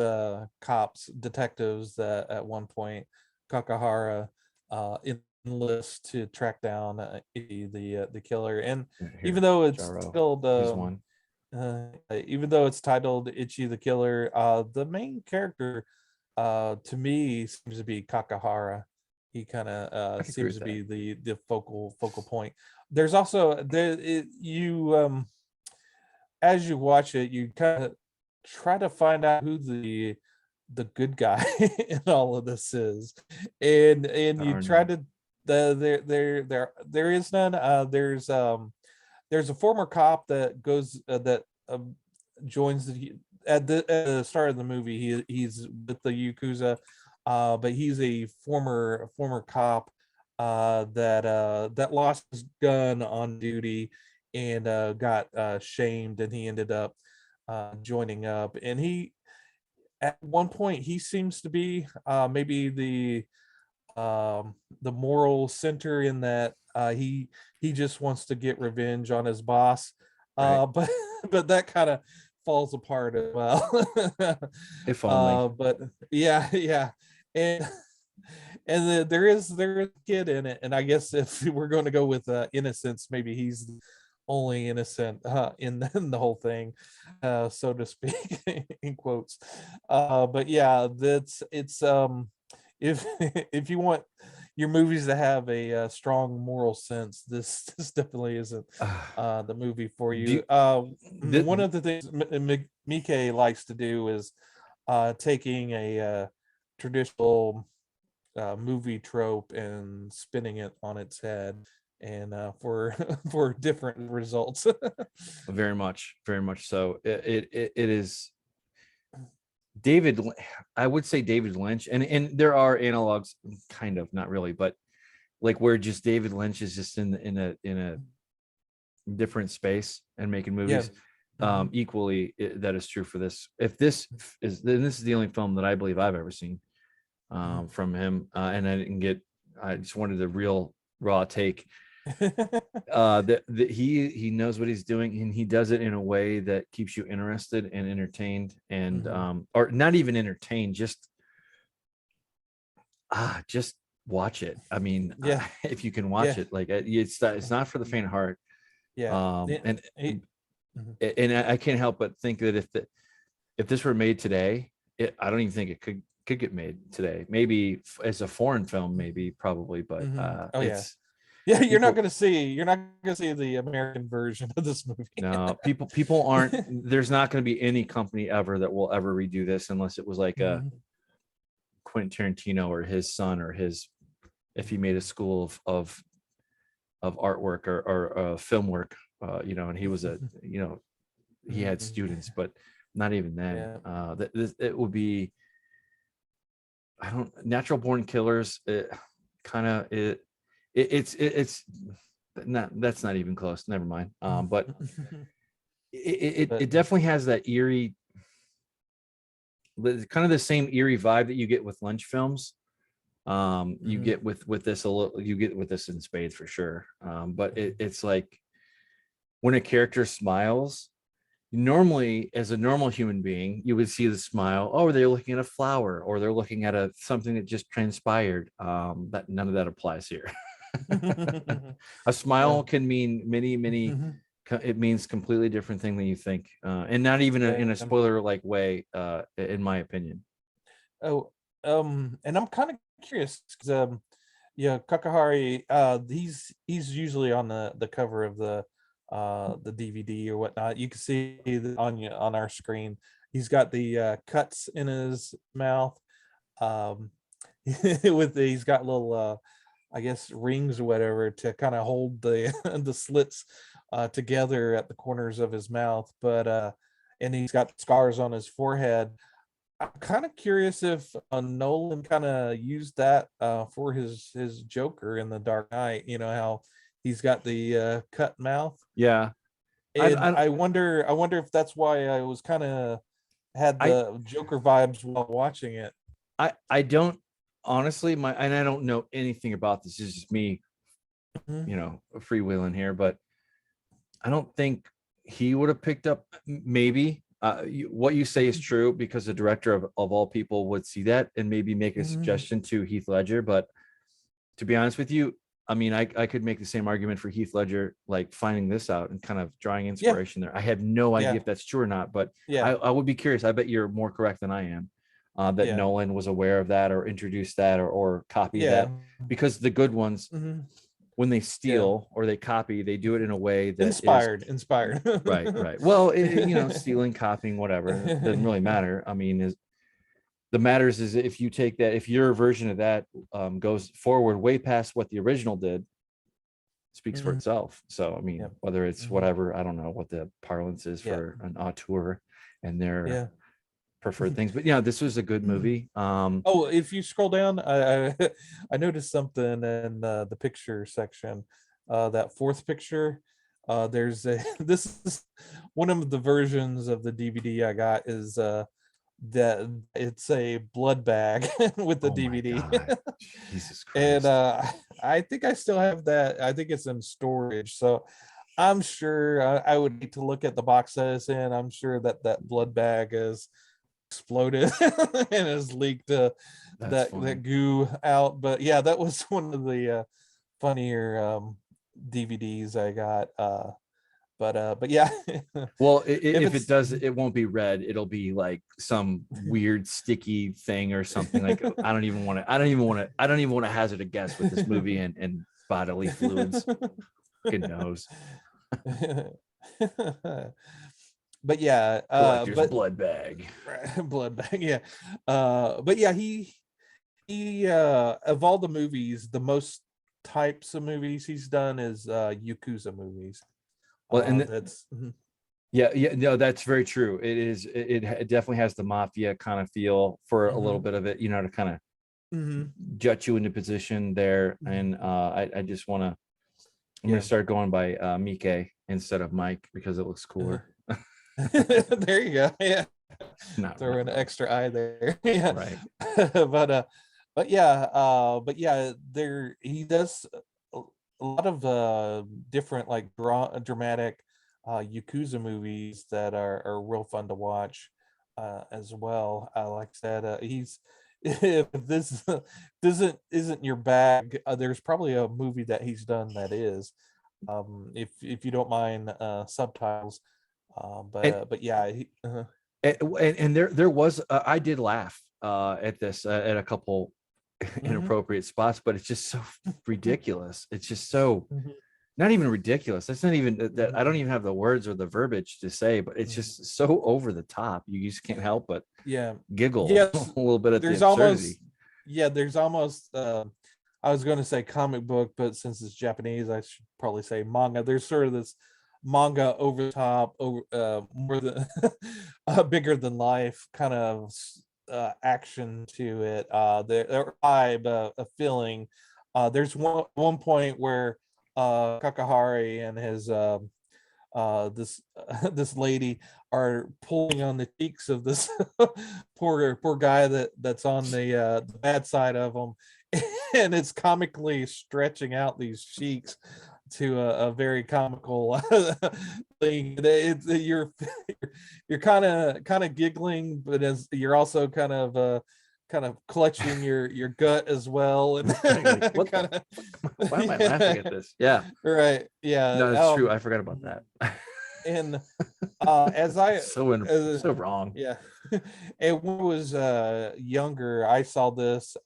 cops, detectives that at one point Kakahara enlists to track down the killer. And even here, though it's Jaro, titled he's one. even though it's titled Ichi the Killer, the main character to me seems to be Kakahara. He kind of I could agree seems with to that. be the focal point. There's also you as you watch it, you kind of try to find out who the good guy in all of this is, and There you are try none. to there is none. There's a former cop that goes that joins at the start of the movie. He's with the Yakuza, but he's a former cop that lost his gun on duty and got shamed, and he ended up joining up. And he at one point he seems to be maybe the moral center in that he just wants to get revenge on his boss, Right. but but that kind of falls apart as well. If only. But yeah, yeah. And there is a kid in it, and I guess if we're going to go with innocence, maybe he's the only innocent in the whole thing, so to speak, in quotes. But yeah, that's it's if if you want your movies to have a strong moral sense, this definitely isn't the movie for Do you. you, One of the things Miike likes to do is taking a traditional movie trope and spinning it on its head, and for for different results. very much so. It is David. I would say David Lynch, and there are analogs, kind of, not really, but like where just David Lynch is just in a different space and making Yeah. movies. Mhm. Equally, that is true for this. If this is, then this is the only film that I believe I've ever seen from him, and I didn't get. I just wanted the real raw take. That he knows what he's doing, and he does it in a way that keeps you interested and entertained, and or not even entertained, just watch it. I mean, Yeah. if you can Yeah. watch it, like it's not for the faint of heart. Yeah. Yeah. And Mhm. I can't help but think that if this were made today, I don't even think it could get made today. Maybe as a foreign film, maybe, probably, but Oh yeah. it's Yeah, people. you're not gonna see the American version of this movie. No, people aren't. There's not going to be any company ever that will ever redo this unless it was like a Mhm. Quentin Tarantino or his son, or his, if he made a school of artwork or film work, and he was a, he had students, but not even then. Yeah. It would be, I don't, Natural Born Killers. It kind of it's not, that's not even close. Never mind. But But it definitely has that eerie, kind of the same eerie vibe that you get with lunch films. You mhm. get with this a little, you get with this in spades for sure. But it's like when a character smiles, normally as a normal human being, you would see the smile. Oh, they're looking at a flower, or they're looking at something that just transpired. That none of that applies here. A Yeah. smile can mean many. It means completely different thing than you think, and not even in a Yeah. spoiler like way, in my opinion. Oh, and I'm kind of curious because yeah, Kakahari, he's usually on the cover of the DVD or whatnot. You can see on our screen. He's got the cuts in his mouth. Um, he's got little I guess rings or whatever to kind of hold the the slits together at the corners of his mouth. But and he's got scars on his forehead. I'm kind of curious if Nolan kind of used that for his Joker in the Dark Knight. You know how he's got the cut mouth, Yeah, and I I wonder if that's why I was kind of had I the Joker vibes while watching it. I don't honestly, and I don't know anything about this. This is just me, Mhm. freewheeling here, but I don't think he would have picked up. Maybe what you say is true, because the director of all people would see that and maybe make a Mhm. suggestion to Heath Ledger. But to be honest with you, I mean, I could make the same argument for Heath Ledger, like finding this out and kind of drawing Yeah, inspiration there. I have no idea yeah, if that's true or not, but yeah, I would be curious. I bet you're more correct than I am, that yeah, Nolan was aware of that or introduced that, or copied yeah. that, because the good ones, Mhm. when they Yeah. steal or they copy, they do it in a way that is Inspired. right, right. Well, stealing, copying, whatever, it doesn't really matter. I mean, the matters is if you take that, if your version of that goes forward way past what the original did, speaks for Mhm. itself. So, I Yeah. mean, whether it's Mhm. whatever, I don't know what the parlance is Yeah. for an auteur and their Yeah. preferred things, but yeah, this was a good movie. Oh, if you scroll down, I noticed something in the picture section. That fourth picture, there's a this is one of the versions of the DVD I got is that it's a blood bag with the Oh my DVD. God, Jesus And Christ. I think I still have that. I think it's in storage. So I'm sure I would need to look at the box set it's in. I'm sure that that blood bag is exploded and has leaked That's that funny. goo out. But yeah, that was one of the funnier DVDs I got. But yeah. Well, If if it it's does, it won't be red. It'll be like some weird sticky thing or something. Like, I don't even want to. I don't even want to. I don't even want to hazard a guess with this movie and bodily fluids. Fucking knows. But yeah, Collector's but blood bag. blood bag, yeah. But yeah, he of all the movies, the most types of movies he's done is Yakuza movies. Well, and That's yeah, yeah, no, that's very true. It is. It definitely has the mafia kind of feel for a little mhm, bit of it. To kind of mhm, jut you into position there. mhm, And I just want to. I'm gonna yeah. start going by Miike instead of Mike because it looks Uh-huh. cooler. There you go. Yeah. Not Throw really, an extra eye there. Yeah. right? But yeah, there he does a a lot of different like dramatic Yakuza movies that are real fun to watch as well. Like I said, he's if this isn't your bag, there's probably a movie that he's done that is. If you don't mind subtitles, And but yeah, and there was I did laugh at this at a couple mhm, inappropriate spots, but it's just so ridiculous. It's just so mhm, not even ridiculous. That's not even that. I don't mhm, even have the words or the verbiage to say, but it's mhm. just so over the top. You just can't help but Yeah. giggle a Yes, little bit at the there's absurdity. almost there's almost I was going to say comic book, but since it's Japanese, I should probably say manga. There's sort of this manga over the top, over more than bigger than life kind of action to it. The vibe, a feeling. There's one point where Kakahari and his this this lady are pulling on the cheeks of this poor guy that's on the bad side of him, and it's comically stretching out these cheeks to a very comical thing. You're you're kind of giggling, but as you're also kind of clutching your gut as well, and Like, what kind the of fuck? Why am I laughing at this? Yeah, right, yeah. no, it's true. I forgot about that. And as I So wrong. yeah, and when I was younger, I saw this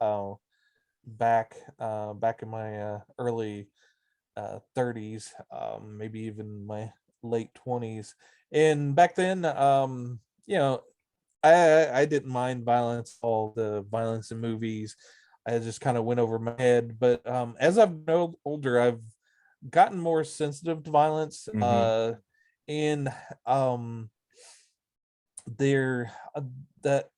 back in my early 30s, maybe even my late 20s. And back then, you know, I didn't mind violence, all the violence in movies. I just kind of went over my head. But as I've grown older, I've gotten more sensitive to violence. Mm-hmm. And um, there that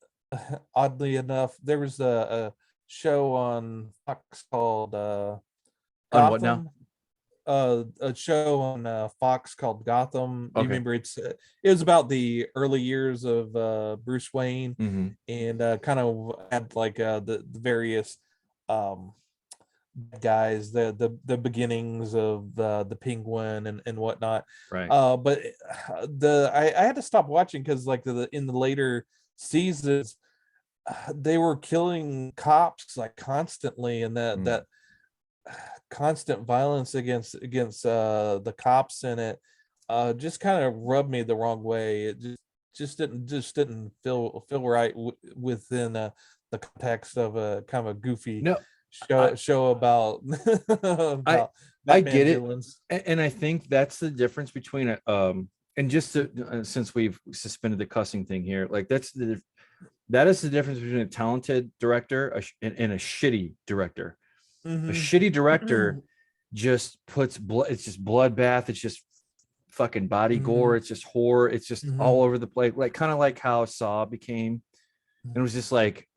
oddly enough, there was a show on Fox called On what now? Gotham, a show on Fox called Gotham. You Okay. remember it was about the early years of Bruce Wayne, Mm-hmm. and kind of had like the various um guys, the beginnings of the Penguin and whatnot. Right. But I had to stop watching because like in the later seasons, they were killing cops like constantly, and Mm. that constant violence against the cops in it just kind of rubbed me the wrong way. It just didn't feel right within the context of a kind of a goofy No, show about I about I Batman get it, villains. and I think that's the difference between a and just to, since we've suspended the cussing thing here, like that is the difference between a talented director and a shitty director. A shitty director Mm-hmm. just puts blood. It's just bloodbath. It's just fucking body gore. Mm-hmm. It's just horror. It's just all over the place. Like kind of like how Saw became. And it was just like,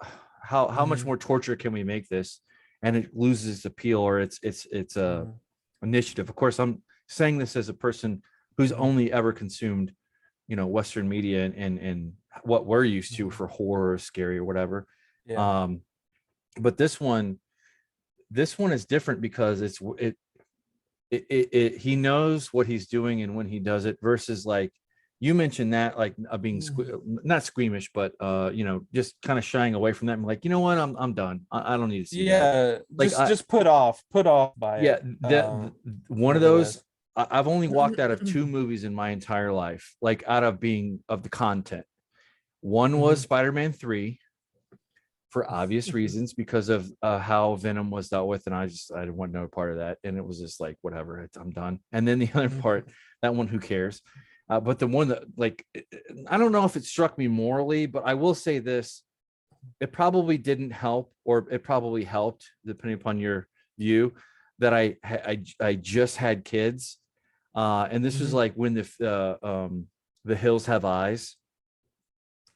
how much Mm-hmm. more torture can we make this? And it loses appeal, or it's a Mm-hmm. initiative. Of course, I'm saying this as a person who's only ever consumed, Western media and what we're used to for horror, or scary, or whatever. Yeah. Um, but this one is different because he knows what he's doing and when he does it, versus like you mentioned that, like being not squeamish, but just kind of shying away from that. I'm like, you know what, I'm done. I don't need to see that. Yeah, Like just put off by yeah, it. one of those. Nevertheless. I've only walked out of 2 movies in my entire life, like out of being of the content. One was Spider-Man 3, for obvious reasons, because of how Venom was dealt with, and I didn't want no part of that, and it was just like whatever, I'm done. And then the other part, that one, who cares? But the one that, like, I don't know if it struck me morally, but I will say this: it probably didn't help, or it probably helped, depending upon your view, that I just had kids, and this was like when the Hills Have Eyes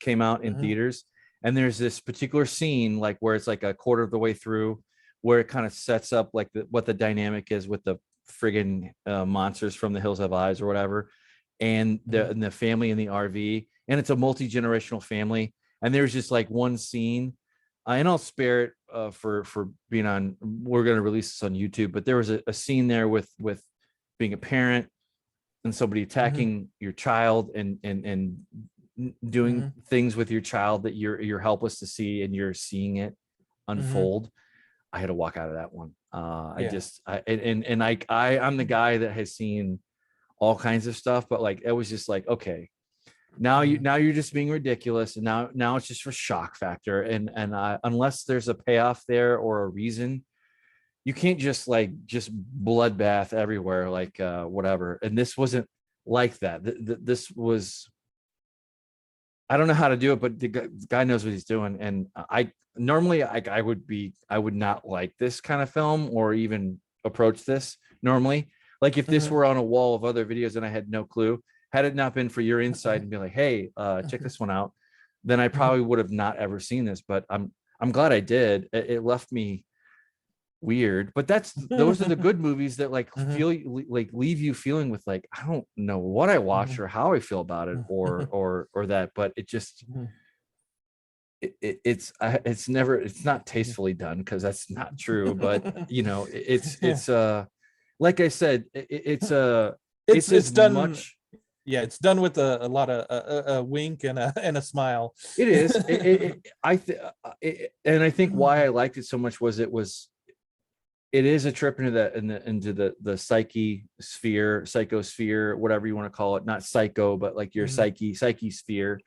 came out in theaters. And there's this particular scene, like where it's like a quarter of the way through, where it kind of sets up like what the dynamic is with the friggin' monsters from the Hills Have Eyes or whatever, and the family in the RV, and it's a multi-generational family. And there's just like one scene, and I'll spare it for being on. We're going to release this on YouTube, but there was a scene there with being a parent and somebody attacking your child and doing things with your child that you're helpless to see, and you're seeing it unfold. I had to walk out of that one. I'm the guy that has seen all kinds of stuff, but like it was just like, okay, now you're just being ridiculous, and now it's just for shock factor, and unless there's a payoff there or a reason, you can't just bloodbath everywhere, like whatever. And this wasn't like that. This was, I don't know how to do it, but the guy knows what he's doing. And I normally I would not like this kind of film or even approach this normally. Like if this were on a wall of other videos and I had no clue, had it not been for your insight and be like, hey, check this one out, then I probably would have not ever seen this. But I'm glad I did. It left me weird, but those are the good movies that like leave you feeling with like, I don't know what I watched or how I feel about it or that, but it just it's not tastefully done, because that's not true, but it's like I said, it's it's as done. much Yeah, it's done with a lot of a wink and a smile. It is. And I think why I liked it so much was it is a trip into the psyche sphere, psychosphere, whatever you want to call it. Not psycho, but like your psyche sphere.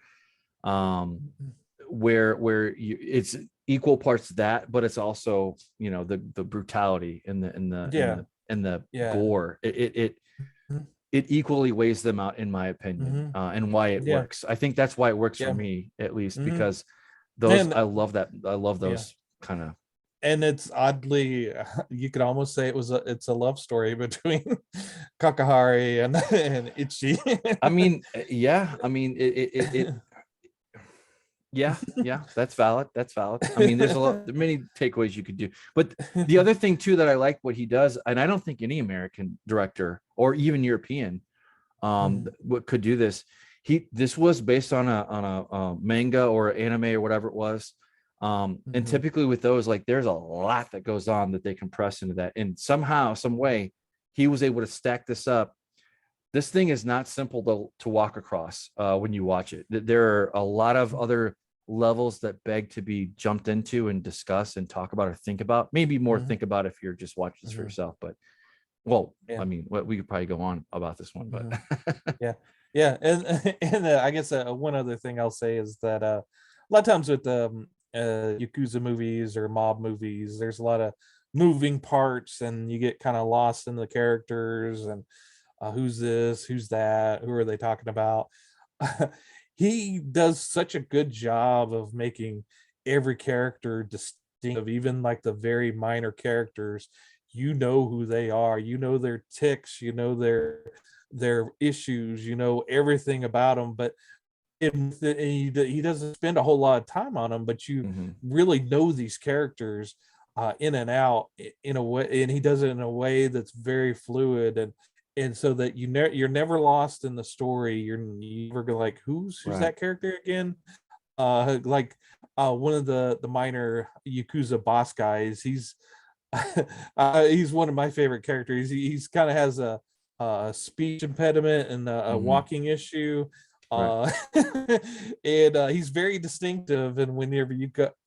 Where it's equal parts that, but it's also, you know, the brutality and the gore. It equally weighs them out, in my opinion, and why it works. I think that's why it works for me, at least, because those, I love those kind of. And it's oddly, you could almost say it's a love story between Kakahari and Ichi. I mean, yeah. I mean, yeah, that's valid. I mean, there are many takeaways you could do, but the other thing too that I like what he does, and I don't think any American director or even European what could do this. This was based on a manga or anime or whatever it was. And typically with those, like, there's a lot that goes on that they compress into that, and somehow, some way, he was able to stack this up. This thing is not simple to walk across when you watch it. There are a lot of other levels that beg to be jumped into and discuss and talk about or think about. Maybe more think about if you're just watching this for yourself. But, well, I mean, we could probably go on about this one, but yeah. And I guess one other thing I'll say is that a lot of times with Yakuza movies or mob movies, there's a lot of moving parts, and you get kind of lost in the characters and who's this, who's that, who are they talking about. He does such a good job of making every character distinctive, even like the very minor characters. You know who they are, you know their ticks, you know their issues, you know everything about them. But he doesn't spend a whole lot of time on them, but you really know these characters in and out in a way, and he does it in a way that's very fluid, and so that you're never lost in the story. You're never go like, who's that character again? One of the minor Yakuza boss guys, he's he's one of my favorite characters. He's kind of has a speech impediment and a walking issue. And he's very distinctive, and whenever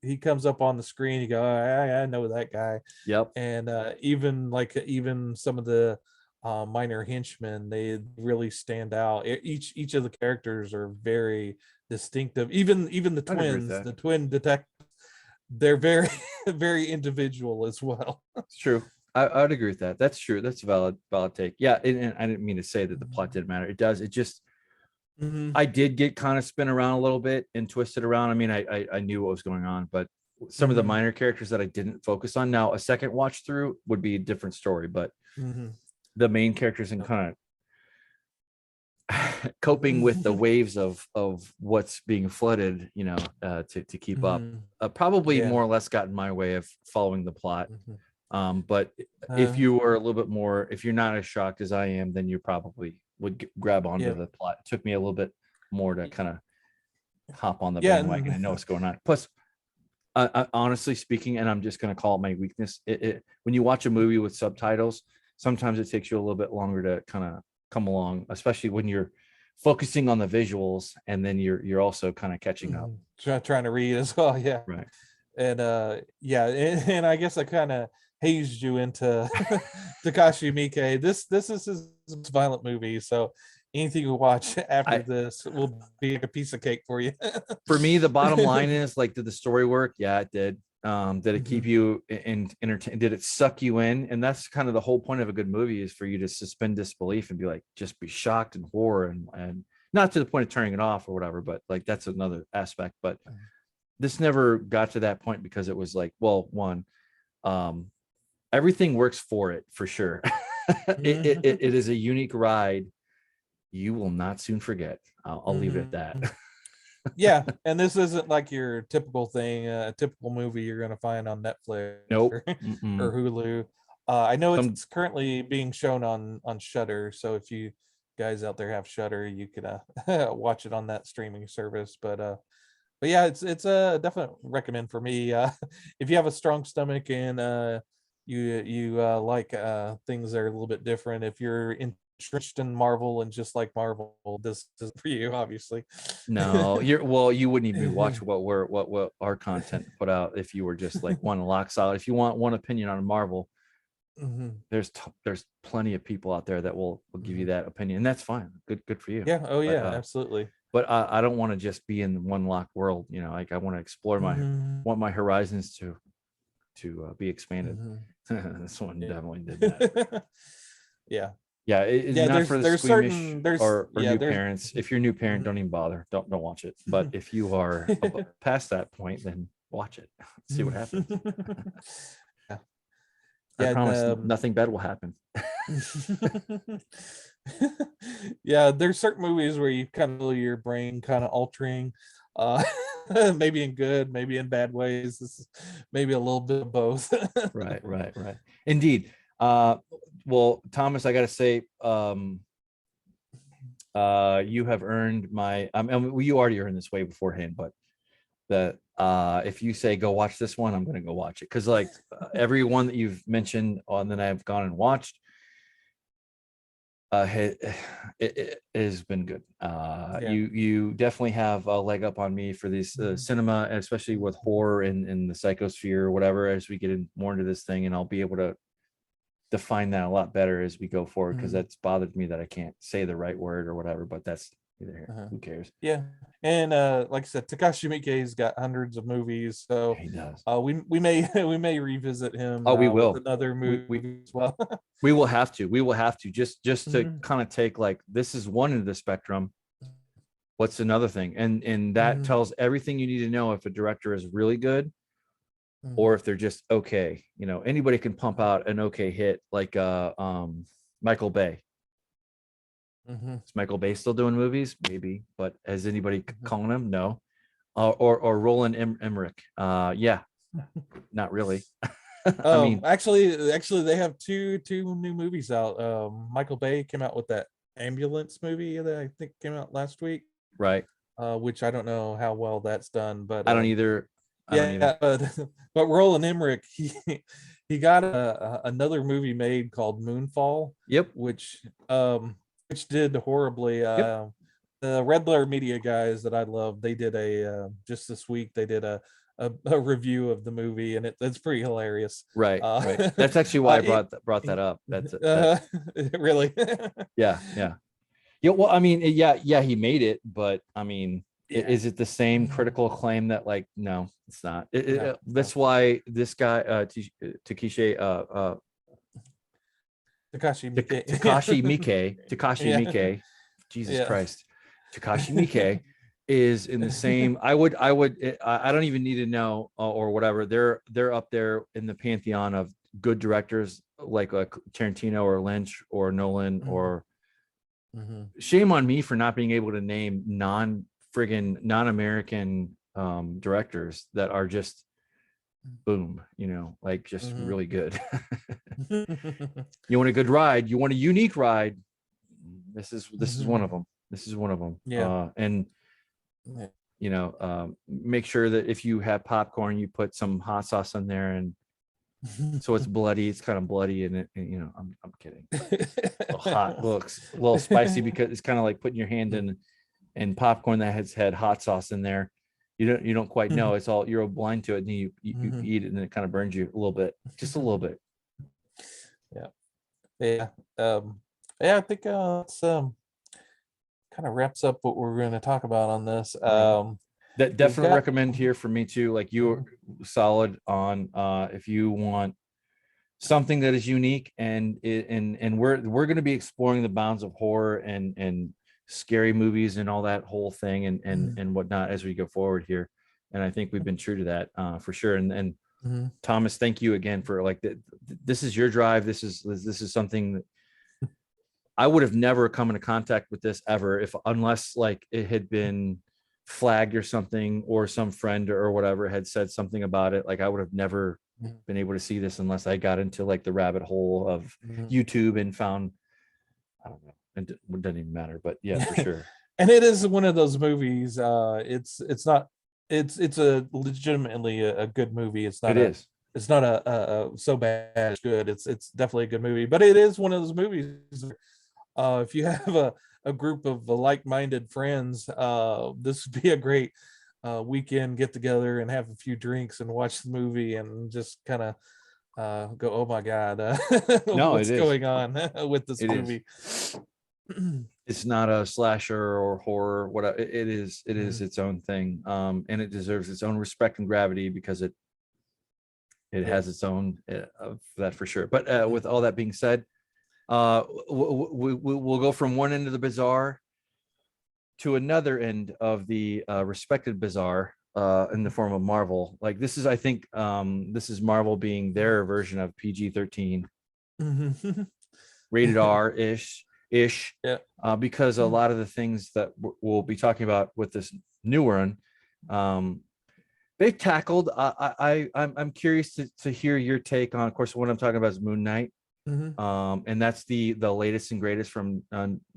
he comes up on the screen, you go, I know that guy. Yep. And even some of the minor henchmen, they really stand out. Each of the characters are very distinctive. Even the twins, the twin detectives, they're very very individual as well. It's true. I would agree with that. That's true. That's a valid take. Yeah, and I didn't mean to say that the plot didn't matter. It does. It just I did get kind of spin around a little bit and twisted around. I mean, I knew what was going on, but some of the minor characters that I didn't focus on. Now, a second watch through would be a different story, but the main characters and kind of coping with the waves of what's being flooded, you know, to keep up, probably more or less got in my way of following the plot. But if you were a little bit more, if you're not as shocked as I am, then you probably would grab onto the plot. It took me a little bit more to kind of hop on the bandwagon and know what's going on. Plus, honestly speaking, and I'm just going to call it my weakness, when you watch a movie with subtitles, sometimes it takes you a little bit longer to kind of come along, especially when you're focusing on the visuals and then you're also kind of catching up, trying to read as well. Yeah, right. And and I guess I kind of hazed you into Takashi Miike. This is his violent movie, so anything you watch after this will be like a piece of cake for you. For me, the bottom line is, like, did the story work? Yeah, it did. Did it keep you entertained? Did it suck you in? And that's kind of the whole point of a good movie, is for you to suspend disbelief and be like, just be shocked and horror, and not to the point of turning it off or whatever, but like that's another aspect. But this never got to that point, because it was like, well, one, everything works for it, for sure. It is a unique ride you will not soon forget. I'll leave it at that. Yeah, and this isn't like your typical thing, a typical movie you're going to find on Netflix or Hulu. I know it's currently being shown on Shudder, so if you guys out there have Shudder, you could watch it on that streaming service. But yeah, it's a definite recommend for me. If you have a strong stomach and you like things that are a little bit different, if you're into entrenched in Marvel and just like Marvel, this is for you, obviously. No, you wouldn't even watch what our content put out if you were just like one lock solid. If you want one opinion on Marvel, there's plenty of people out there that will give you that opinion, and that's fine. Good for you. Yeah. Oh yeah, absolutely. But I don't want to just be in one locked world. Like I want to explore want my horizons to be expanded. This one definitely did that. Yeah. Yeah, it's not for the squeamish or new parents. If you're a new parent, don't even bother. Don't watch it. But if you are past that point, then watch it. See what happens. I promise nothing bad will happen. Yeah, there's certain movies where you kind of feel your brain kind of altering, maybe in good, maybe in bad ways. This is maybe a little bit of both. Right. Indeed. Well, Thomas, I got to say, you have earned my. You already earned this way beforehand, but if you say go watch this one, I'm going to go watch it, because like every one that you've mentioned on that I've gone and watched, it has been good. You definitely have a leg up on me for this cinema, especially with horror and the psychosphere or whatever, as we get more into this thing, and I'll be able to define that a lot better as we go forward, because that's bothered me that I can't say the right word or whatever, but that's either here. Who cares? Yeah. And like I said, Takashi Miike's got hundreds of movies, so he does. We may revisit him. We will with another movie as well. we will have to just to kind of take like, this is one end of the spectrum, what's another thing, and that tells everything you need to know if a director is really good or if they're just okay. Anybody can pump out an okay hit, like Michael Bay. Is Michael Bay still doing movies? Maybe, but has anybody calling him? No. Or Roland Emmerich? Yeah, not really. I mean, actually, they have two new movies out. Michael Bay came out with that ambulance movie that I think came out last week, right? Which I don't know how well that's done, but I don't either. But Roland Emmerich, he got another movie made called Moonfall. Yep. Which did horribly. The Red Letter Media guys that I love, they did just this week they did a review of the movie, and it's pretty hilarious. Right. That's actually why I brought that up. That's really. Yeah. Well, I mean, yeah, he made it, but I mean, is it the same critical acclaim that, like, no, it's not. That's why this guy, Takashi Miike, Jesus Christ, Takashi Miike is in the same. I don't even need to know or whatever. They're up there in the pantheon of good directors like Tarantino or Lynch or Nolan or. Shame on me for not being able to name non-American directors that are just boom, like just really good. You want a good ride, you want a unique ride, this is one of them. Yeah. And make sure that if you have popcorn, you put some hot sauce in there, and so it's bloody. It's kind of bloody, and I'm kidding. Hot looks a little spicy, because it's kind of like putting your hand in popcorn that has had hot sauce in there. You don't quite know. It's all, you're blind to it, and you eat it, and it kind of burns you a little bit, just a little bit. Yeah. I think it's kind of wraps up what we're going to talk about on this. That definitely recommend here for me too. Like, you're solid on if you want something that is unique, and we're going to be exploring the bounds of horror and scary movies and all that whole thing and whatnot as we go forward here. And I think we've been true to that for sure. And Thomas, thank you again for like this is your drive. This is something that I would have never come into contact with this ever unless like it had been flagged or something, or some friend or whatever had said something about it. Like, I would have never been able to see this unless I got into like the rabbit hole of YouTube and found, I don't know, and it doesn't even matter, but yeah, for sure. And it is one of those movies. It's a legitimately a good movie. It's not a so bad it's good. It's definitely a good movie, but it is one of those movies. if you have a group of like-minded friends, this would be a great weekend get together and have a few drinks and watch the movie and just kind of go, oh my god, No, what's it is. going on with this It is. movie. It's not a slasher or horror. What it is, it is its own thing, and it deserves its own respect and gravity because it has its own of that for sure. But with all that being said, we'll go from one end of the bizarre to another end of the respected bizarre in the form of Marvel. Like this is, I think, this is Marvel being their version of PG-13, rated R ish, Yeah. because a lot of the things that we'll be talking about with this new one, they've tackled. I'm curious to hear your take on. Of course, what I'm talking about is Moonknight, and that's the latest and greatest from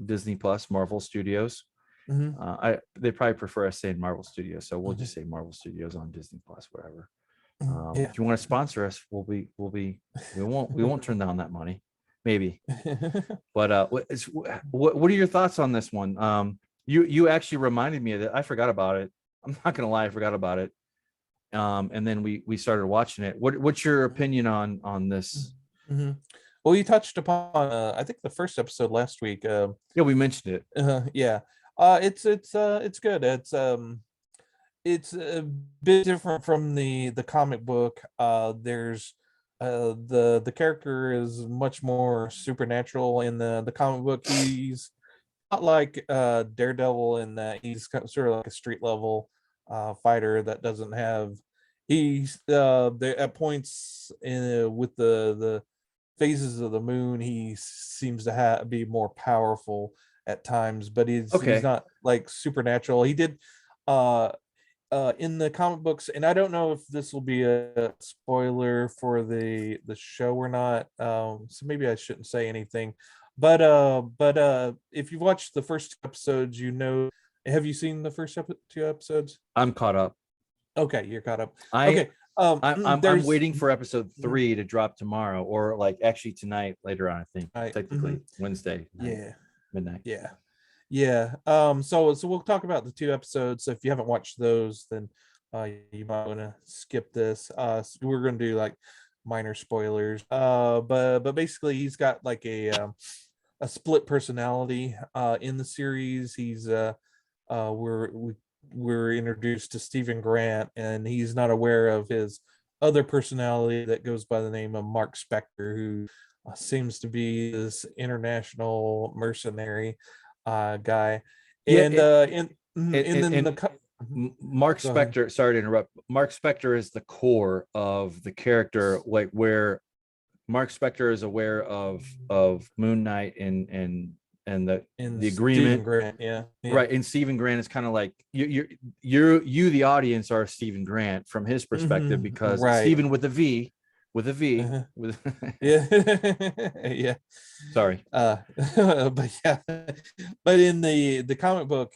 Disney Plus, Marvel Studios. They probably prefer us saying Marvel Studios, so we'll just say Marvel Studios on Disney Plus, whatever. If you want to sponsor us, we won't turn down that money, maybe. But what are your thoughts on this one? You actually reminded me of it. I forgot about it. I'm not gonna lie, I forgot about it. And then we started watching it. What's your opinion on this? Well, you touched upon I think the first episode last week. Yeah, we mentioned it. Yeah. It's good. It's a bit different from the comic book. There's the character is much more supernatural in the comic book. He's not like Daredevil in that he's sort of like a street level fighter that doesn't have. He's there at points with the phases of the moon. He seems to be more powerful at times, but he's Okay. not like supernatural. He did uh in the comic books, and I don't know if this will be a spoiler for the show or not, so maybe I shouldn't say anything, but if you've watched the first two episodes, have you seen the first two episodes? I'm caught up. Okay, you're caught up. I Okay. I'm waiting for episode Mhm. 3 to drop tomorrow, or like actually tonight later on. I think technically Wednesday night, Yeah, midnight. yeah. So we'll talk about the two episodes. So if you haven't watched those, then you might want to skip this. So we're gonna do like minor spoilers. But basically, he's got like a split personality in the series. He's we're introduced to Stephen Grant, and he's not aware of his other personality that goes by the name of Mark Spector, who seems to be this international mercenary guy. Yeah, And and then and Mark go ahead. Spector, sorry to interrupt. Mark Spector is the core of the character, like where Mark Spector is aware of Moonknight and And the Stephen agreement. Grant, yeah. Right. And Stephen Grant is kind of like you the audience are Stephen Grant from his perspective, because Right. Stephen with a V, with Yeah. Yeah. sorry. But yeah, but in the comic book,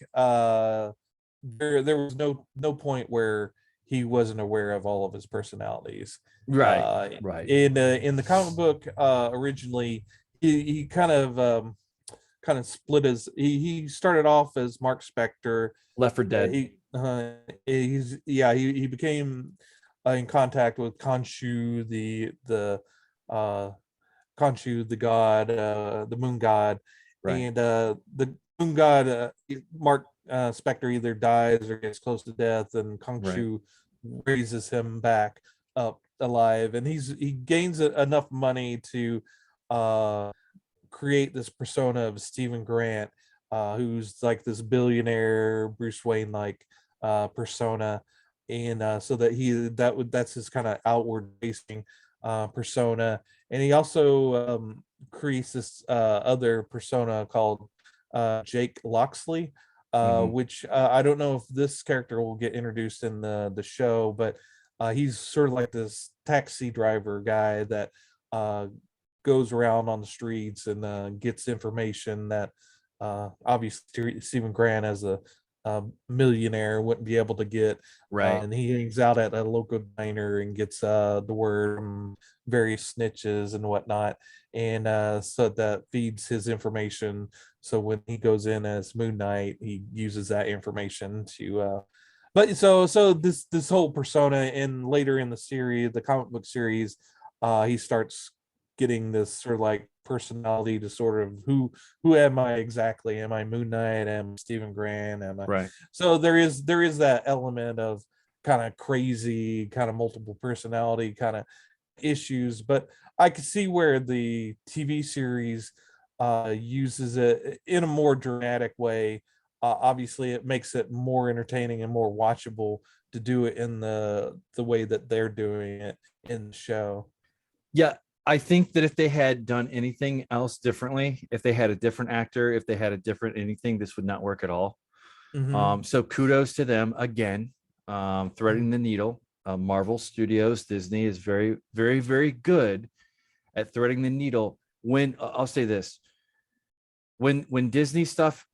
there was no point where he wasn't aware of all of his personalities. Right. Right. In the comic book, originally he kind of split his. He started off as Mark Spector. Left for Dead. He became in contact with Khonshu, the uh Khonshu, the god, the moon god, Right. and the moon god, Mark Spector either dies or gets close to death, and Right. Khonshu raises him back up alive, and he gains enough money to create this persona of Stephen Grant, who's like this billionaire Bruce Wayne like persona, and so that's his kind of outward facing persona, and he also creates this other persona called Jake Loxley, Mhm. which I don't know if this character will get introduced in the show, but he's sort of like this taxi driver guy that goes around on the streets and gets information that obviously Stephen Grant as millionaire wouldn't be able to get. Right. And he hangs out at a local diner and gets the word from various snitches and whatnot. And so that feeds his information. So when he goes in as Moon Knight, he uses that information to but so this whole persona, and later in the series, the comic book series, he starts getting this sort of like personality to sort of who am I exactly? Am I Moon Knight? Am I Stephen Grant? Am I? Right. So there is that element of kind of crazy, kind of multiple personality kind of issues, but I could see where the TV series uses it in a more dramatic way. Obviously, it makes it more entertaining and more watchable to do it in the way that they're doing it in the show. Yeah, I think that if they had done anything else differently, if they had a different actor, if they had a different anything, this would not work at all. Mm-hmm. So kudos to them again, threading the needle. Marvel Studios, Disney is very, very, very good at threading the needle. When I'll say this, when Disney stuff,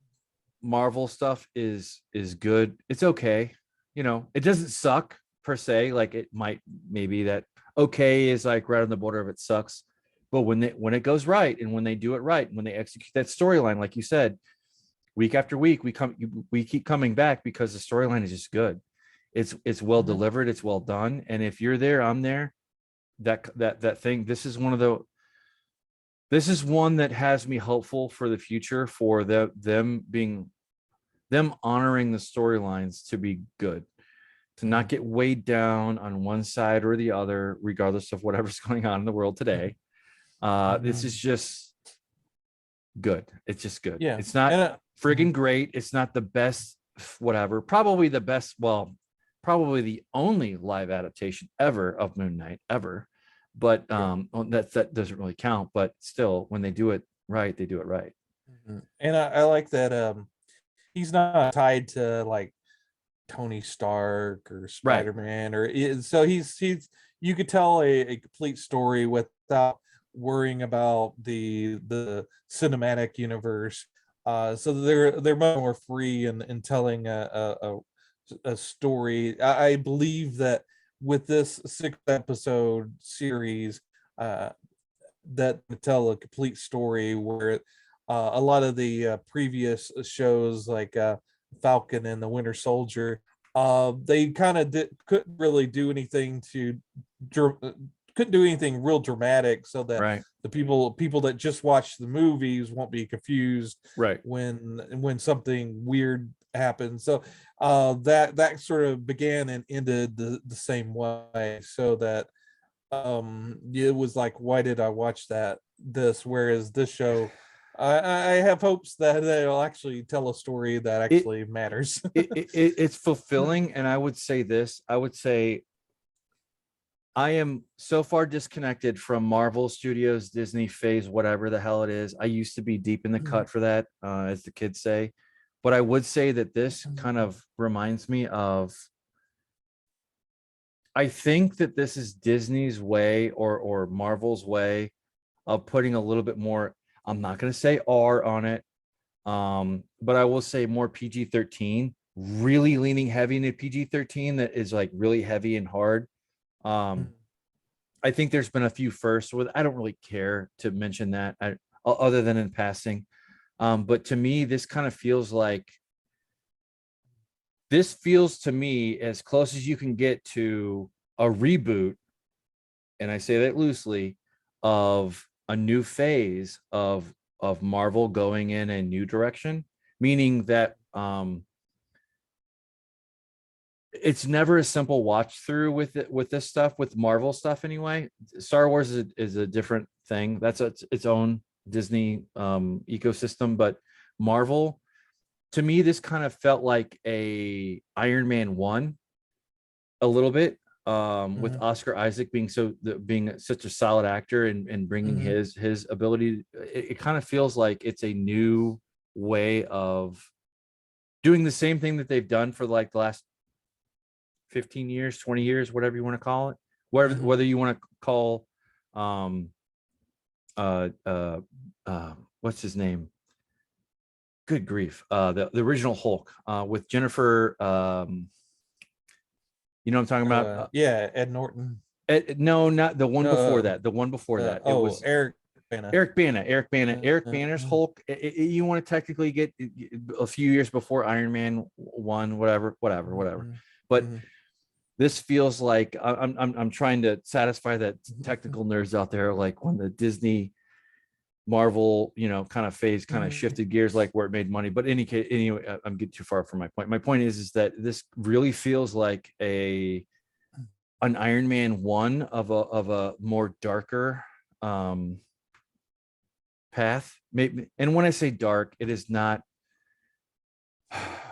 Marvel stuff is good, it's okay. You know, it doesn't suck per se. Like it might, maybe that okay is like right on the border of it sucks. But when it goes right, and when they do it right, when they execute that storyline, like you said, week after week, we keep coming back because the storyline is just good. It's well Mm-hmm. delivered, it's well done. And if you're there, I'm there. That thing, this is one that has me hopeful for the future, for them honoring the storylines to be good, to not get weighed down on one side or the other, regardless of whatever's going on in the world today. This is Mm-hmm. just good. It's just good. Yeah, It's not and friggin' great. It's not the best, whatever. Probably the best, well, probably the only live adaptation ever of Moon Knight ever. But well, that doesn't really count. But still, when they do it right, they do it right. and I like that he's not tied to like Tony Stark or Right. Spider-Man so he's you could tell a complete story without worrying about the cinematic universe. So they're much more free in telling a story. I believe that with this 6 episode series, uh, that would tell a complete story where a lot of the previous shows like Falcon and the Winter Soldier, they kind of couldn't really do anything couldn't do anything real dramatic, so that Right. the people that just watch the movies won't be confused Right. when something weird happens. So that sort of began and ended the same way, so that it was like, why did I watch this, whereas this show, I have hopes that they'll actually tell a story that It, actually matters. it's fulfilling. And I would say this, I would say I am so far disconnected from Marvel Studios, Disney phase, whatever the hell it is. I used to be deep in the cut for that, as the kids say. But I would say that this kind of reminds me of, I think that this is Disney's way, or Marvel's way of putting a little bit more, I'm not going to say R on it, but I will say more PG-13, really leaning heavy into PG-13 that is like really heavy and hard. I think there's been a few firsts with, I don't really care to mention that, other than in passing. But to me, this kind of feels like, this feels to me as close as you can get to a reboot, and I say that loosely, of a new phase of Marvel going in a new direction, meaning that it's never a simple watch through with it, with this stuff, with Marvel stuff anyway. Star Wars is a different thing. That's its own Disney ecosystem, but Marvel, to me, this kind of felt like a Iron Man 1 a little bit, with Oscar Isaac being such a solid actor, and bringing his ability. It kind of feels like it's a new way of doing the same thing that they've done for like the last 15 years, 20 years, whatever you want to call it, whether you want to call what's his name, good grief, the original Hulk with Jennifer, you know what I'm talking about? Yeah, Ed Norton. No, not the one before that. The one before that. It was Eric Bana. Eric Bana. Eric Bana's Hulk. You want to technically get a few years before Iron Man 1, whatever. But this feels like I'm trying to satisfy that technical nerds out there, like when the Disney Marvel, kind of phase kind of shifted gears, like where it made money. But anyway, I'm getting too far from my point. My point is that this really feels like an Iron Man 1 of a more darker path. Maybe, and when I say dark, it is not.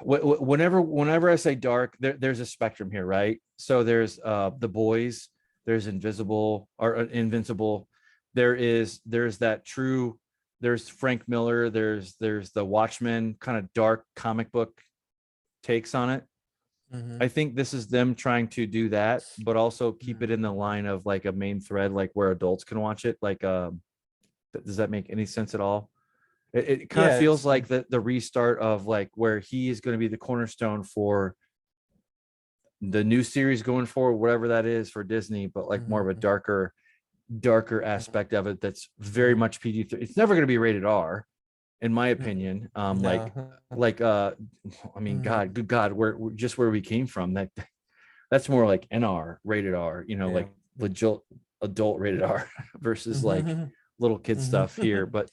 Whenever I say dark, there's a spectrum here, right? So there's The Boys, there's Invincible, there's that true, there's Frank Miller, there's the Watchmen kind of dark comic book takes on it. I think this is them trying to do that, but also keep it in the line of like a main thread, like where adults can watch it. Like, does that make any sense at all? It kind of feels like the restart of like where he is going to be the cornerstone for the new series going forward, whatever that is for Disney, but like more of a darker aspect of it. That's very much PG. It's never going to be rated R, in my opinion. I mean, good God, we're just where we came from. That's more like NR, rated R, like legit adult rated R versus like little kid stuff here. But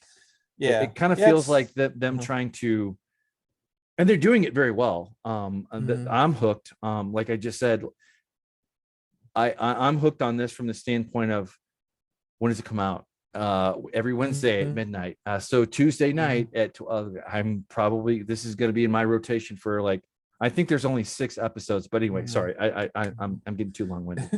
it kind of feels like them trying to, and they're doing it very well. I'm hooked. Like I just said, I'm hooked on this from the standpoint of, when does it come out? Every Wednesday at midnight. So Tuesday night at this is going to be in my rotation for like, I think there's only 6 episodes, but anyway, sorry, I'm getting too long-winded.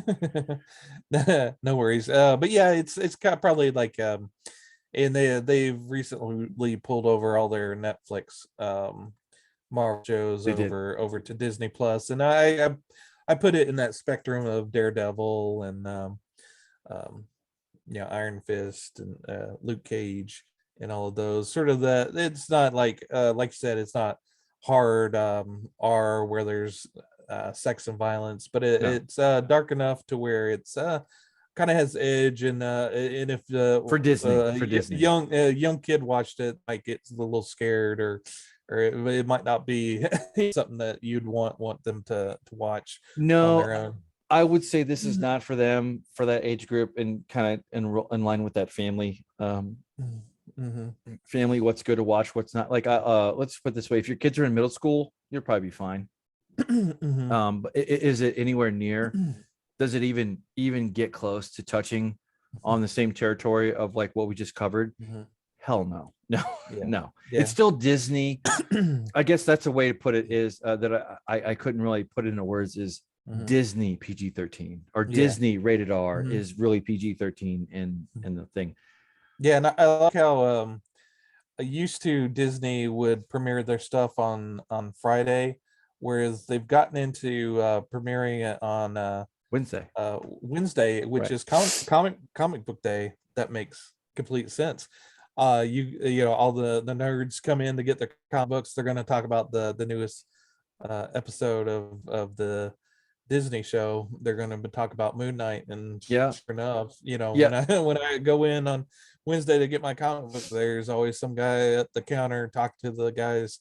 No worries. But yeah, it's kind of probably like, and they've recently pulled over all their Netflix Marvel shows over to Disney Plus, and I put it in that spectrum of Daredevil and Iron Fist and Luke Cage and all of those. Sort of that. It's not like you said, it's not hard R where there's sex and violence, but it's dark enough to where it's kind of has edge, and if for Disney young kid watched it, might get a little scared, or it might not be something that you'd want them to watch on their own. I would say this is not for them, for that age group, and kind of in line with that family family, what's good to watch, what's not. Like let's put it this way, if your kids are in middle school, you'll probably be fine. But is it anywhere near, does it even get close to touching on the same territory of like what we just covered? Hell no. No. It's still Disney. I guess that's a way to put it, is that I couldn't really put it into words, is Disney PG-13 or Disney rated R is really PG-13 in the thing. Yeah, and I like how used to Disney would premiere their stuff on Friday, whereas they've gotten into premiering it on Wednesday, which is comic book day. That makes complete sense. All the nerds come in to get their comic books. They're going to talk about the newest episode of the Disney show. They're going to talk about Moonknight, and sure enough, when I go in on Wednesday to get my comic book, there's always some guy at the counter talking to the guys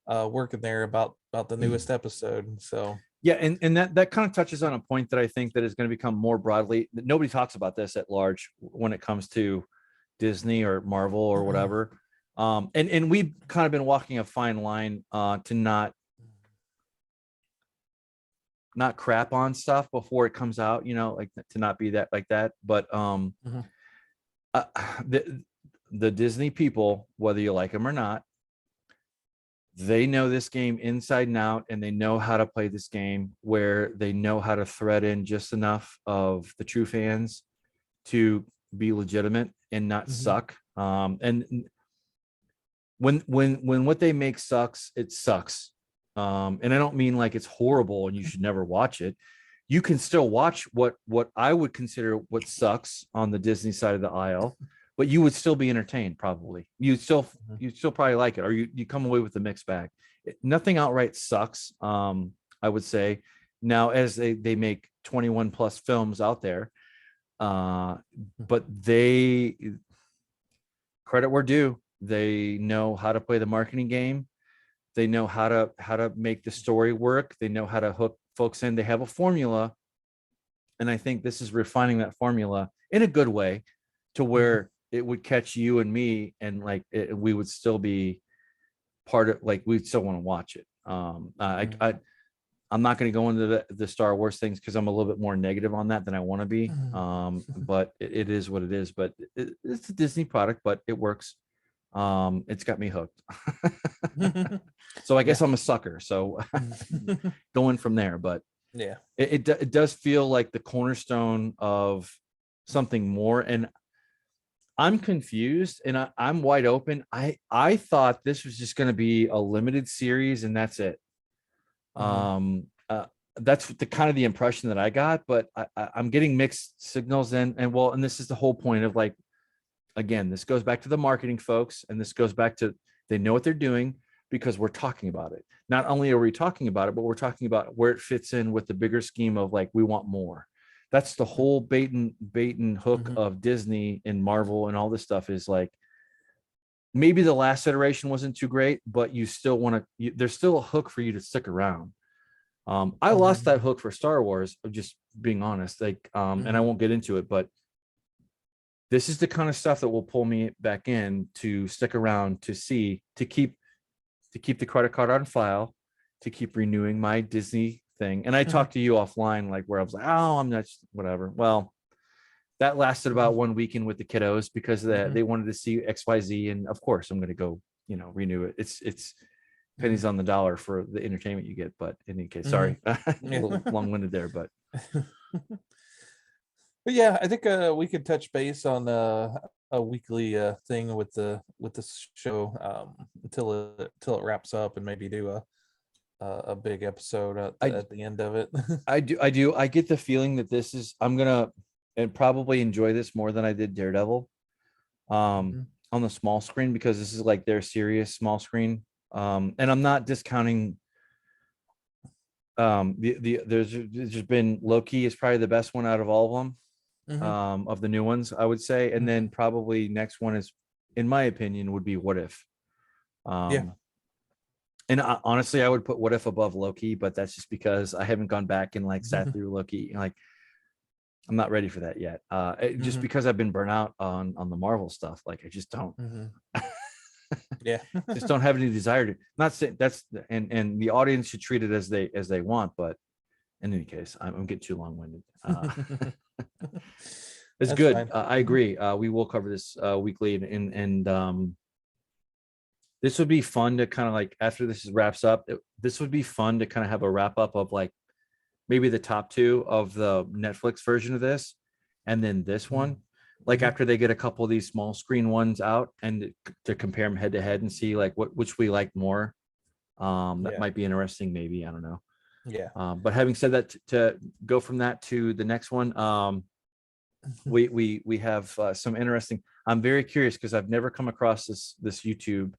working there about the newest episode. So yeah, and that kind of touches on a point that I think that is going to become more broadly, nobody talks about this at large when it comes to Disney or Marvel or whatever. And we've kind of been walking a fine line to not crap on stuff before it comes out, like to not be that like that. But the Disney people, whether you like them or not, they know this game inside and out, and they know how to play this game, where they know how to thread in just enough of the true fans to be legitimate and not suck. And when what they make sucks, it sucks. And I don't mean like it's horrible and you should never watch it. You can still watch what I would consider what sucks on the Disney side of the aisle, but you would still be entertained. Probably you'd still probably like it, or you come away with a mixed bag. Nothing outright sucks. I would say now as they make 21 plus films out there, but they, credit where due, they know how to play the marketing game. They know how to make the story work. They know how to hook folks in. They have a formula. And I think this is refining that formula in a good way to where it would catch you and me, and like we would still be part of, like, we'd still want to watch it. I'm not going to go into the Star Wars things because I'm a little bit more negative on that than I want to be. But it is what it is. But it's a Disney product, but it works. It's got me hooked. So I guess I'm a sucker. So going from there, but yeah, it does feel like the cornerstone of something more. And I'm confused and I'm wide open. I thought this was just going to be a limited series and that's it. That's the kind of the impression that I got, but I'm getting mixed signals and this is the whole point of, like, again, this goes back to the marketing folks, and this goes back to, they know what they're doing because we're talking about it. Not only are we talking about it, but we're talking about where it fits in with the bigger scheme of, like, we want more. That's the whole bait and hook of Disney and Marvel and all this stuff, is like, maybe the last iteration wasn't too great, but you still want to, there's still a hook for you to stick around. I lost that hook for Star Wars, of just being honest, like, and I won't get into it, but this is the kind of stuff that will pull me back in to stick around, to keep the credit card on file, to keep renewing my Disney thing. And I talked to you offline, like, where I was like, oh, I'm not, whatever. Well, that lasted about 1 weekend with the kiddos because they wanted to see XYZ. And of course I'm going to go, renew it. It's pennies on the dollar for the entertainment you get. But in any case, sorry, a little long-winded there, but yeah, I think we could touch base on a weekly thing with the show until it wraps up, and maybe do a big episode at the end of it. I do. I get the feeling that this is, I'm gonna and probably enjoy this more than I did Daredevil on the small screen, because this is like their serious small screen. And I'm not discounting there's been Loki is probably the best one out of all of them. Of the new ones, I would say. And then probably next one is, in my opinion, would be What If. And honestly, I would put What If above Loki, but that's just because I haven't gone back and like sat through Loki. Like, I'm not ready for that yet. Just because I've been burnt out on the Marvel stuff. Like, I just don't. Just don't have any desire to. Not saying that's, and the audience should treat it as they want, but in any case, I'm getting too long-winded. It's that's good. I agree. We will cover this weekly, and this would be fun to kind of, like, after this wraps up, this would be fun to kind of have a wrap up of, like, maybe the top 2 of the Netflix version of this, and then this one, like, after they get a couple of these small screen ones out, and to compare them head to head and see, like, which we like more. That might be interesting. Maybe, I don't know. But having said that, to go from that to the next one, we have some interesting. I'm very curious because I've never come across this YouTube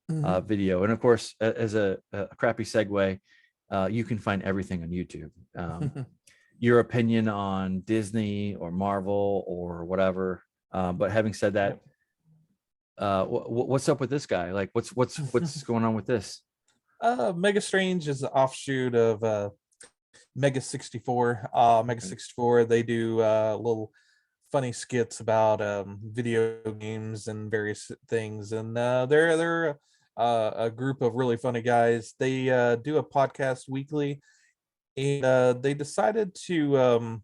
video, and of course, as a crappy segue, you can find everything on YouTube. Your opinion on Disney or Marvel or whatever. But having said that, what's up with this guy? Like, what's going on with this? Mega Strange is an offshoot of Mega 64. Mega 64, they do little funny skits about video games and various things, and they're a group of really funny guys. They do a podcast weekly, and they decided to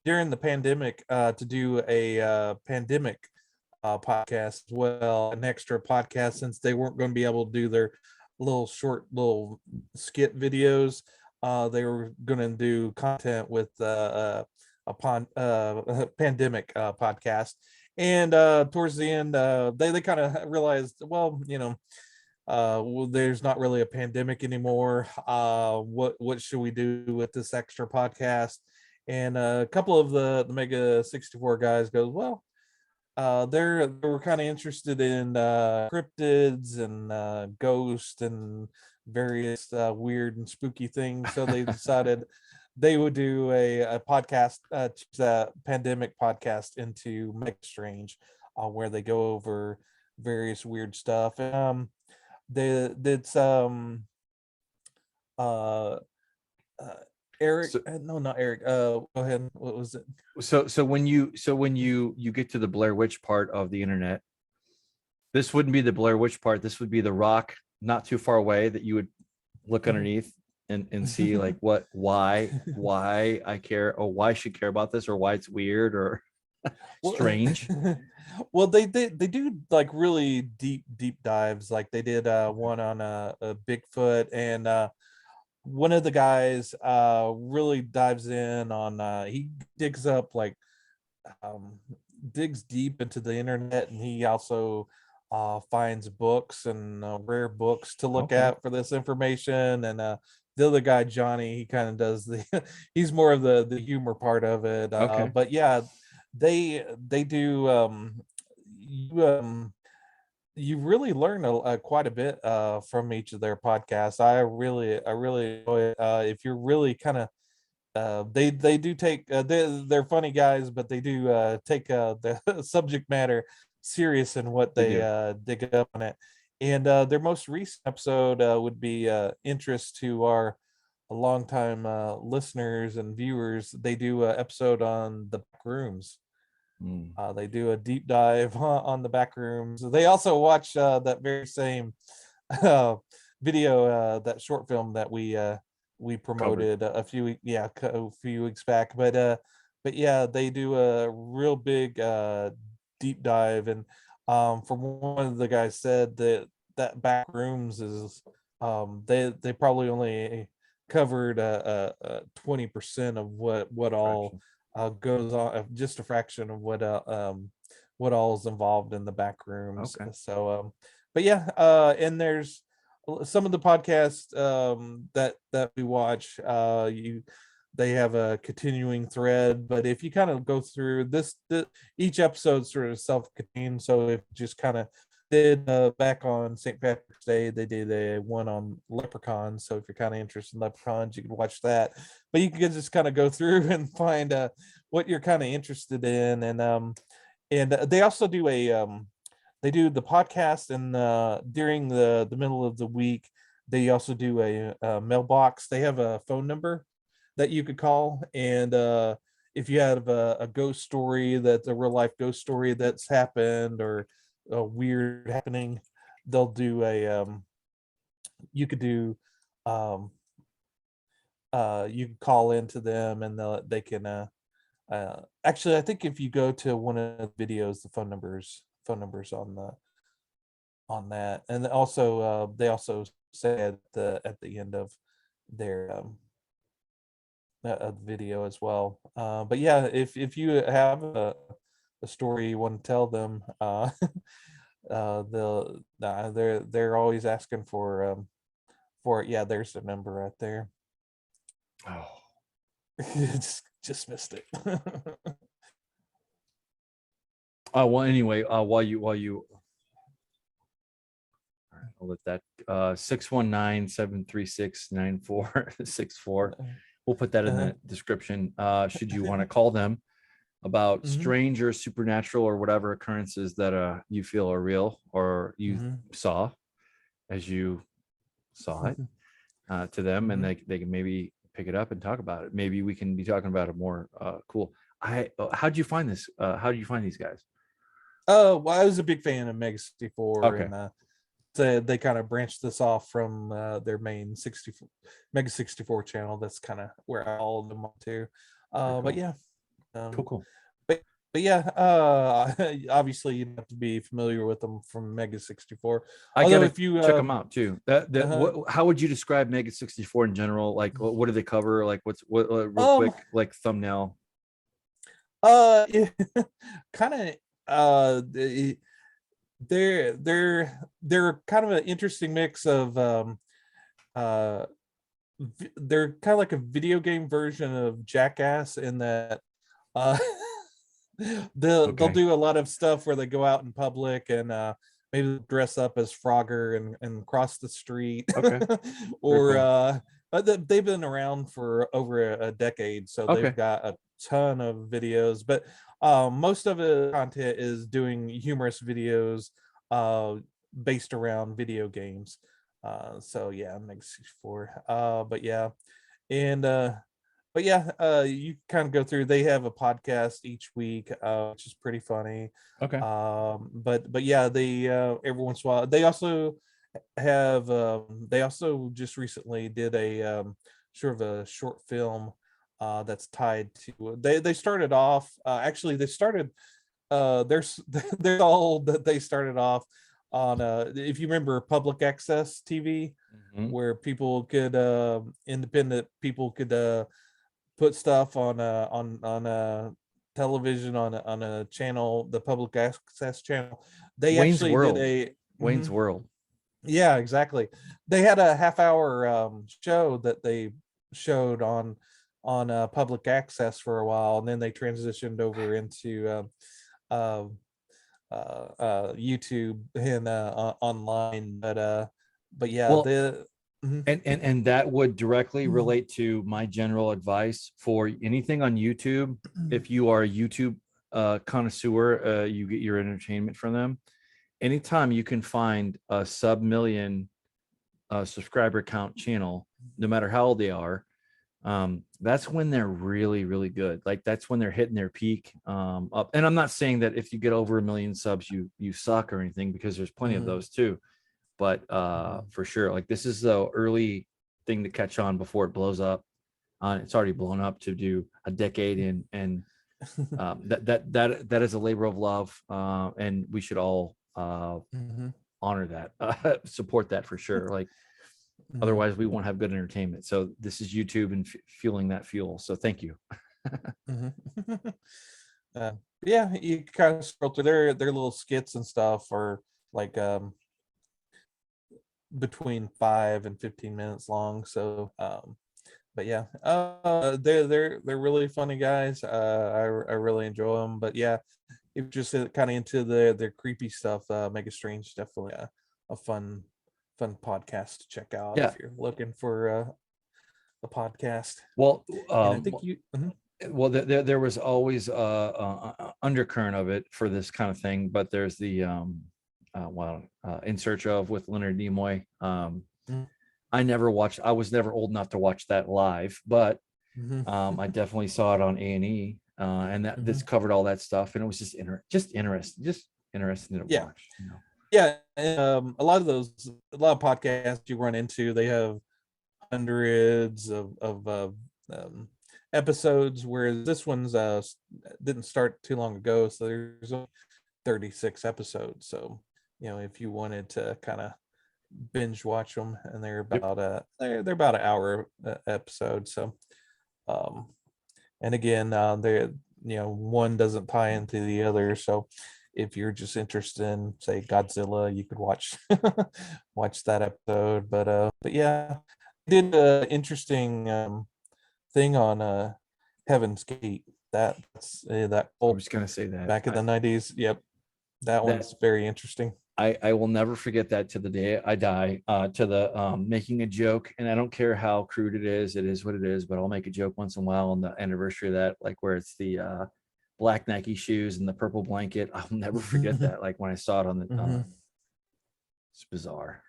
during the pandemic to do a pandemic podcast as well, an extra podcast, since they weren't going to be able to do their little skit videos. They were going to do content with a pandemic podcast, and towards the end, they kind of realized, well, there's not really a pandemic anymore. What should we do with this extra podcast? And a couple of the Mega 64 guys goes, well, they were kind of interested in cryptids and ghosts and various weird and spooky things. So they decided they would do a podcast, choose a pandemic podcast into Mega Strange, where they go over various weird stuff. It's uh, uh Eric, So no, not Eric. Go ahead. What was it? so when you get to the Blair Witch part of the internet, this wouldn't be the Blair Witch part. This would be the rock not too far away that you would look underneath and see like why I care, or why I should care about this, or why it's weird or Well, strange. well, they do like really deep dives. Like they did one on a Bigfoot, and one of the guys really dives in on he digs up like um digs deep into the internet, and he also finds books and rare books to look Okay. at for this information. And the other guy, Johnny, he kind of does the he's more of the humor part of it. Okay. But yeah, they do you you really learn quite a bit from each of their podcasts. I really enjoy it. If you're really kind of they do take they're funny guys, but they do take the subject matter serious in what They they do. dig up on it. And their most recent episode would be interest to our longtime listeners and viewers. They do an episode on the back rooms. Mm. They do a deep dive on the back rooms. They also watch that very same uh, video, that short film that we Covered. promoted a few weeks back. But yeah, they do a real big deep dive. And from one of the guys said that that back rooms is they probably only covered 20% of what all Fraction. goes on, just a fraction of what all is involved in the back rooms. Okay. So but yeah, and there's some of the podcasts that we watch, you they have a continuing thread. But if you kind of go through each episode sort of self-contained. So if just kind of did back on St. Patrick's Day, they did a one on leprechauns. So if you're kind of interested in leprechauns, you can watch that. But you can just kind of go through and find what you're kind of interested in. And they also do they do the podcast, and during the middle of the week they also do a mailbox. They have a phone number that you could call, and if you have a ghost story, that's a real life ghost story that's happened, or a weird happening, they'll do a you could do um you can call into them, and they can actually, I think if you go to one of the videos, the phone numbers on that. And also they also say at the end of their video as well. But yeah, if you have a story you want to tell them, they're always asking for it. Yeah, there's the number right there. Oh. Just missed it. Well, anyway, while you all right, I'll let that 619-736-9464. We'll put that in Uh, the description. Should you want to call them about mhm, strange or supernatural or whatever occurrences that you feel are real, or you mhm, saw as you saw it, to them, and mhm. they can maybe pick it up and talk about it. Maybe we can be talking about it more. Cool. How'd you find this? How do you find these guys? Oh, well, I was a big fan of Mega 64, Okay. and they kind of branched this off from their main 64 Mega 64 channel. That's kind of where I followed them on to. Very But cool. yeah, Cool. um, Cool. but yeah, obviously you have to be familiar with them from Mega 64. I Although gotta if you check them out too. uh, How would you describe Mega 64 in general? Like, what do they cover? Like, real um quick, like thumbnail. uh kind of they're kind of an interesting mix of uh they're kind of like a video game version of Jackass, in that uh They'll Okay. do a lot of stuff where they go out in public and maybe dress up as Frogger and cross the street, Okay. Very or cool. they've been around for over a decade, so they've Okay. got a ton of videos. But most of the content is doing humorous videos uh, based around video games. So yeah, makes 64. But yeah, and but yeah, you kind of go through. They have a podcast each week, which is pretty funny. Okay. But yeah, they every once in a while they also have they also just recently did a sort of a short film that's tied to. They started off actually they started there's they're all that they started off on if you remember public access TV, Mhm. where people could independent people could put stuff on television on a channel, the public access channel. They Wayne's actually did World. a Wayne's mhm, World. yeah, exactly. They had a half hour show that they showed on public access for a while, and then they transitioned over into uh, YouTube and online. But yeah, Well, the mhm, and that would directly relate to my general advice for anything on YouTube. If you are a YouTube connoisseur, you get your entertainment from them. Anytime you can find a sub-million subscriber count channel, no matter how old they are, that's when they're really, really good. Like that's when they're hitting their peak up. And I'm not saying that if you get over 1 million subs, you suck or anything, because there's plenty of mhm, those too. But mhm. for sure, like this is the early thing to catch on before it blows up. It's already blown up to do a decade in, and that is a labor of love, and we should all Mhm, honor that, support that for sure. Like mhm, otherwise, we won't have good entertainment. So this is YouTube and fueling that fuel. So thank you. mhm. uh, yeah, you kind of scroll through their little skits and stuff, or like between 5 and 15 minutes long. So but yeah, they're really funny guys. I really enjoy them. But yeah, if you're just kind of into their creepy stuff, Mega Strange definitely a fun podcast to check out Yeah. if you're looking for a podcast. Well, And I think you mhm, there was always undercurrent of it for this kind of thing, but there's the In Search of with Leonard Nimoy. mhm, I never watched. I was never old enough to watch that live, but mhm, I definitely saw it on A&E, and that this mhm. covered all that stuff, and it was just interesting to Yeah, watch. You know. yeah. And, a lot of podcasts you run into, they have hundreds of um, episodes, whereas this one's didn't start too long ago, so there's only 36 episodes. So if you wanted to kind of binge watch them, and Yep. they're about an hour episode. So um and again, they one doesn't tie into the other. So if you're just interested in, say, Godzilla, you could watch watch that episode. But yeah, I did an interesting thing on Heaven's Gate. That I pulp was gonna say that. back in the 90s. Yep, that That one's very interesting. I will never forget that to the day I die. To the making a joke, and I don't care how crude it is what it is. But I'll make a joke once in a while on the anniversary of that, like where it's the black Nike shoes and the purple blanket. I'll never forget that. Like when I saw it on the, Mhm. it's bizarre.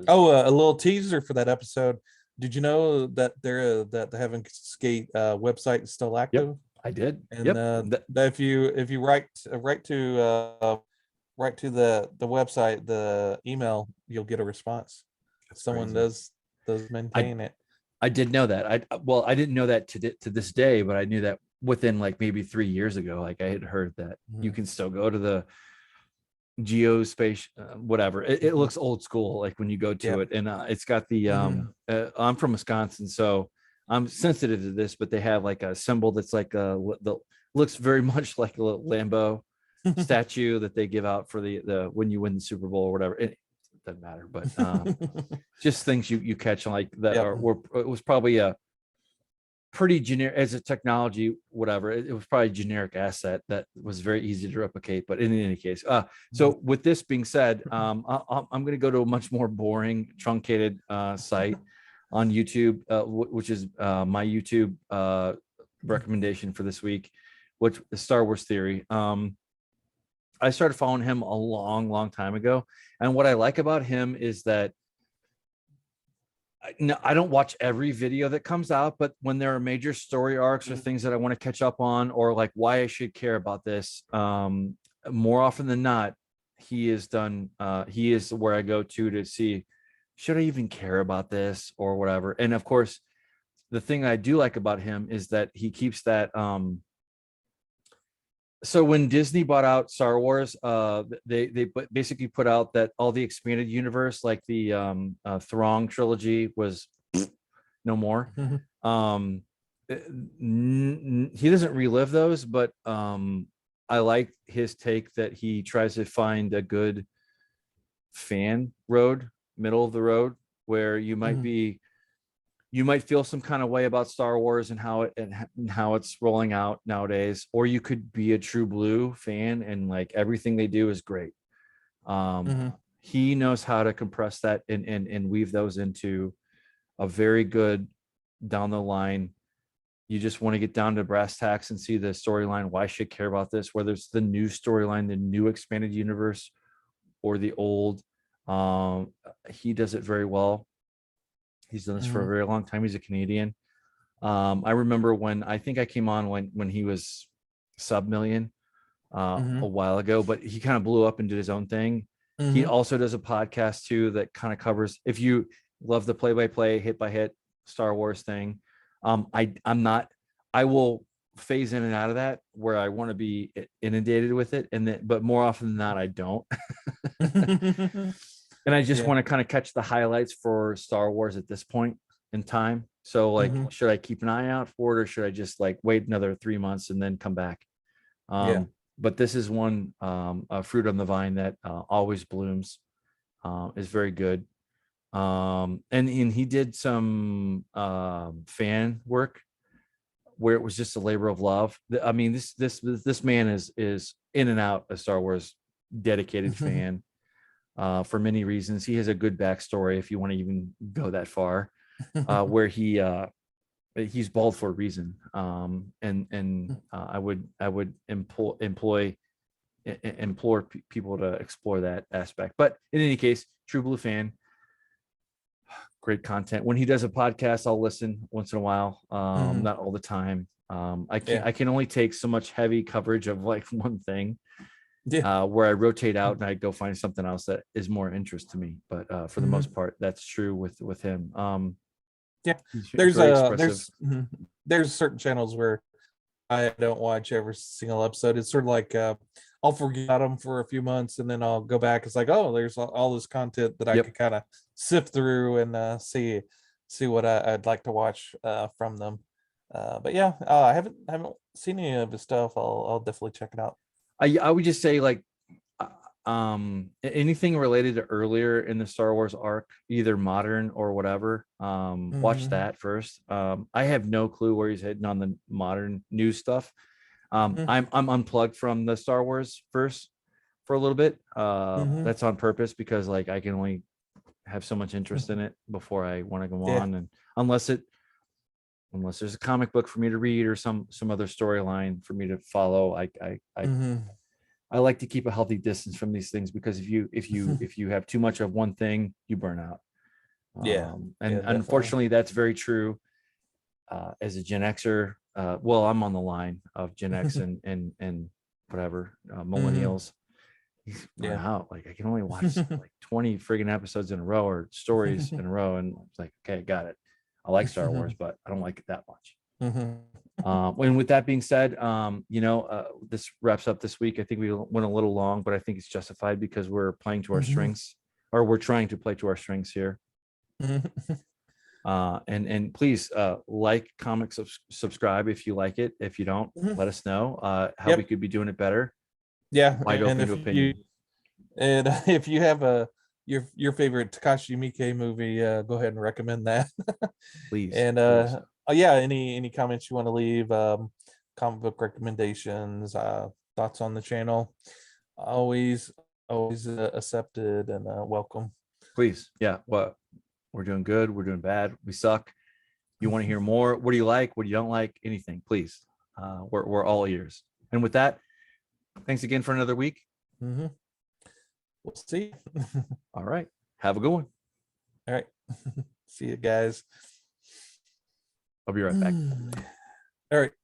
Oh, Bizarre. a little teaser for that episode. Did you know that that the Heaven Skate website is still Yep, active? I did. And Yep. that if you write to the website, the email, you'll get a response. That's Someone crazy. does I maintain it. I did know that. I didn't know that to this day, but I knew that within like maybe 3 years ago. Like I had heard that you Mhm, can still go to the geospace, whatever. It mhm. looks old school, like when you go to Yep. it, and it's got the Mhm. I'm from Wisconsin, so I'm sensitive to this, but they have like a symbol that's like the looks very much like a little Lambo statue that they give out for the when you win the Super Bowl or whatever. It doesn't matter, but just things you catch on like that, Yep. or it was probably a pretty generic as a technology, whatever. It was probably a generic asset that was very easy to replicate. But in any case, so with this being said, I'm going to go to a much more boring, truncated site on YouTube, which is my YouTube recommendation for this week, which is Star Wars Theory. I started following him a long time ago, and what I like about him is that I don't watch every video that comes out, but when there are major story arcs or things that I want to catch up on, or like why I should care about this, more often than not, he is where I go to see, should I even care about this or whatever. And of course, the thing I do like about him is that he keeps that. So when Disney bought out Star Wars, they basically put out that all the expanded universe, like the Throng trilogy, was no more. He doesn't relive those, but I like his take that he tries to find a good fan road, middle of the road, where you might be. You might feel some kind of way about Star Wars and how it's rolling out nowadays, or you could be a true blue fan and like everything they do is great. He knows how to compress that and weave those into a very good down the line. You just want to get down to brass tacks and see the storyline. Why should care about this? Whether it's the new storyline, the new expanded universe, or the old. He does it very well. He's done this for a very long time. He's a Canadian. I remember when I think I came on when he was sub million a while ago, but he kind of blew up and did his own thing. He also does a podcast too that kind of covers, if you love the play-by-play, hit-by-hit Star Wars thing. I will phase in and out of that where I want to be inundated with it, but more often than not, I don't. And I just want to kind of catch the highlights for Star Wars at this point in time. So like, should I keep an eye out for it, or should I just like wait another 3 months and then come back? But this is one a fruit on the vine that always blooms, is very good. And he did some fan work where it was just a labor of love. I mean, this man is in and out a Star Wars dedicated fan. For many reasons. He has a good backstory, if you want to even go that far, where he's bald for a reason. I would implore people to explore that aspect. But in any case, true blue fan, great content. When he does a podcast, I'll listen once in a while, not all the time. I can only take so much heavy coverage of like one thing. Where I rotate out and I go find something else that is more interest to me. But for the most part, that's true with him. There's certain channels where I don't watch every single episode. It's sort of like I'll forget them for a few months and then I'll go back. It's like, oh, there's all this content that I could kind of sift through and see what I'd like to watch from them. But I haven't seen any of his stuff. I'll definitely check it out. I would just say like anything related to earlier in the Star Wars arc, either modern or whatever, watch that first. I have no clue where he's heading on the modern new stuff. I'm unplugged from the Star Wars first for a little bit. That's on purpose because like I can only have so much interest in it before I want to go on, and unless there's a comic book for me to read or some other storyline for me to follow, I like to keep a healthy distance from these things, because if you have too much of one thing, you burn out. Unfortunately, that's very true. As a Gen Xer, well, I'm on the line of Gen X and whatever millennials. Burn out. Like I can only watch like 20 friggin' episodes in a row or stories in a row, and it's like, okay, got it. I like Star Wars, but I don't like it that much. And with that being said, this wraps up this week. I think we went a little long, but I think it's justified because we're playing to our strengths, or we're trying to play to our strengths here. And please like, comment, subscribe if you like it. If you don't, let us know how we could be doing it better. Wide open to opinion. And if you have your favorite Takashi Miike movie, go ahead and recommend that. Please. And please. yeah, any comments you want to leave, comic book recommendations, thoughts on the channel, always accepted and welcome. Please. Yeah. What we're doing good. We're doing bad. We suck. You want to hear more? What do you like? What do you don't like? Anything, please. We're all ears. And with that, thanks again for another week. We'll see. All right. Have a good one. All right. See you guys. I'll be right back. All right.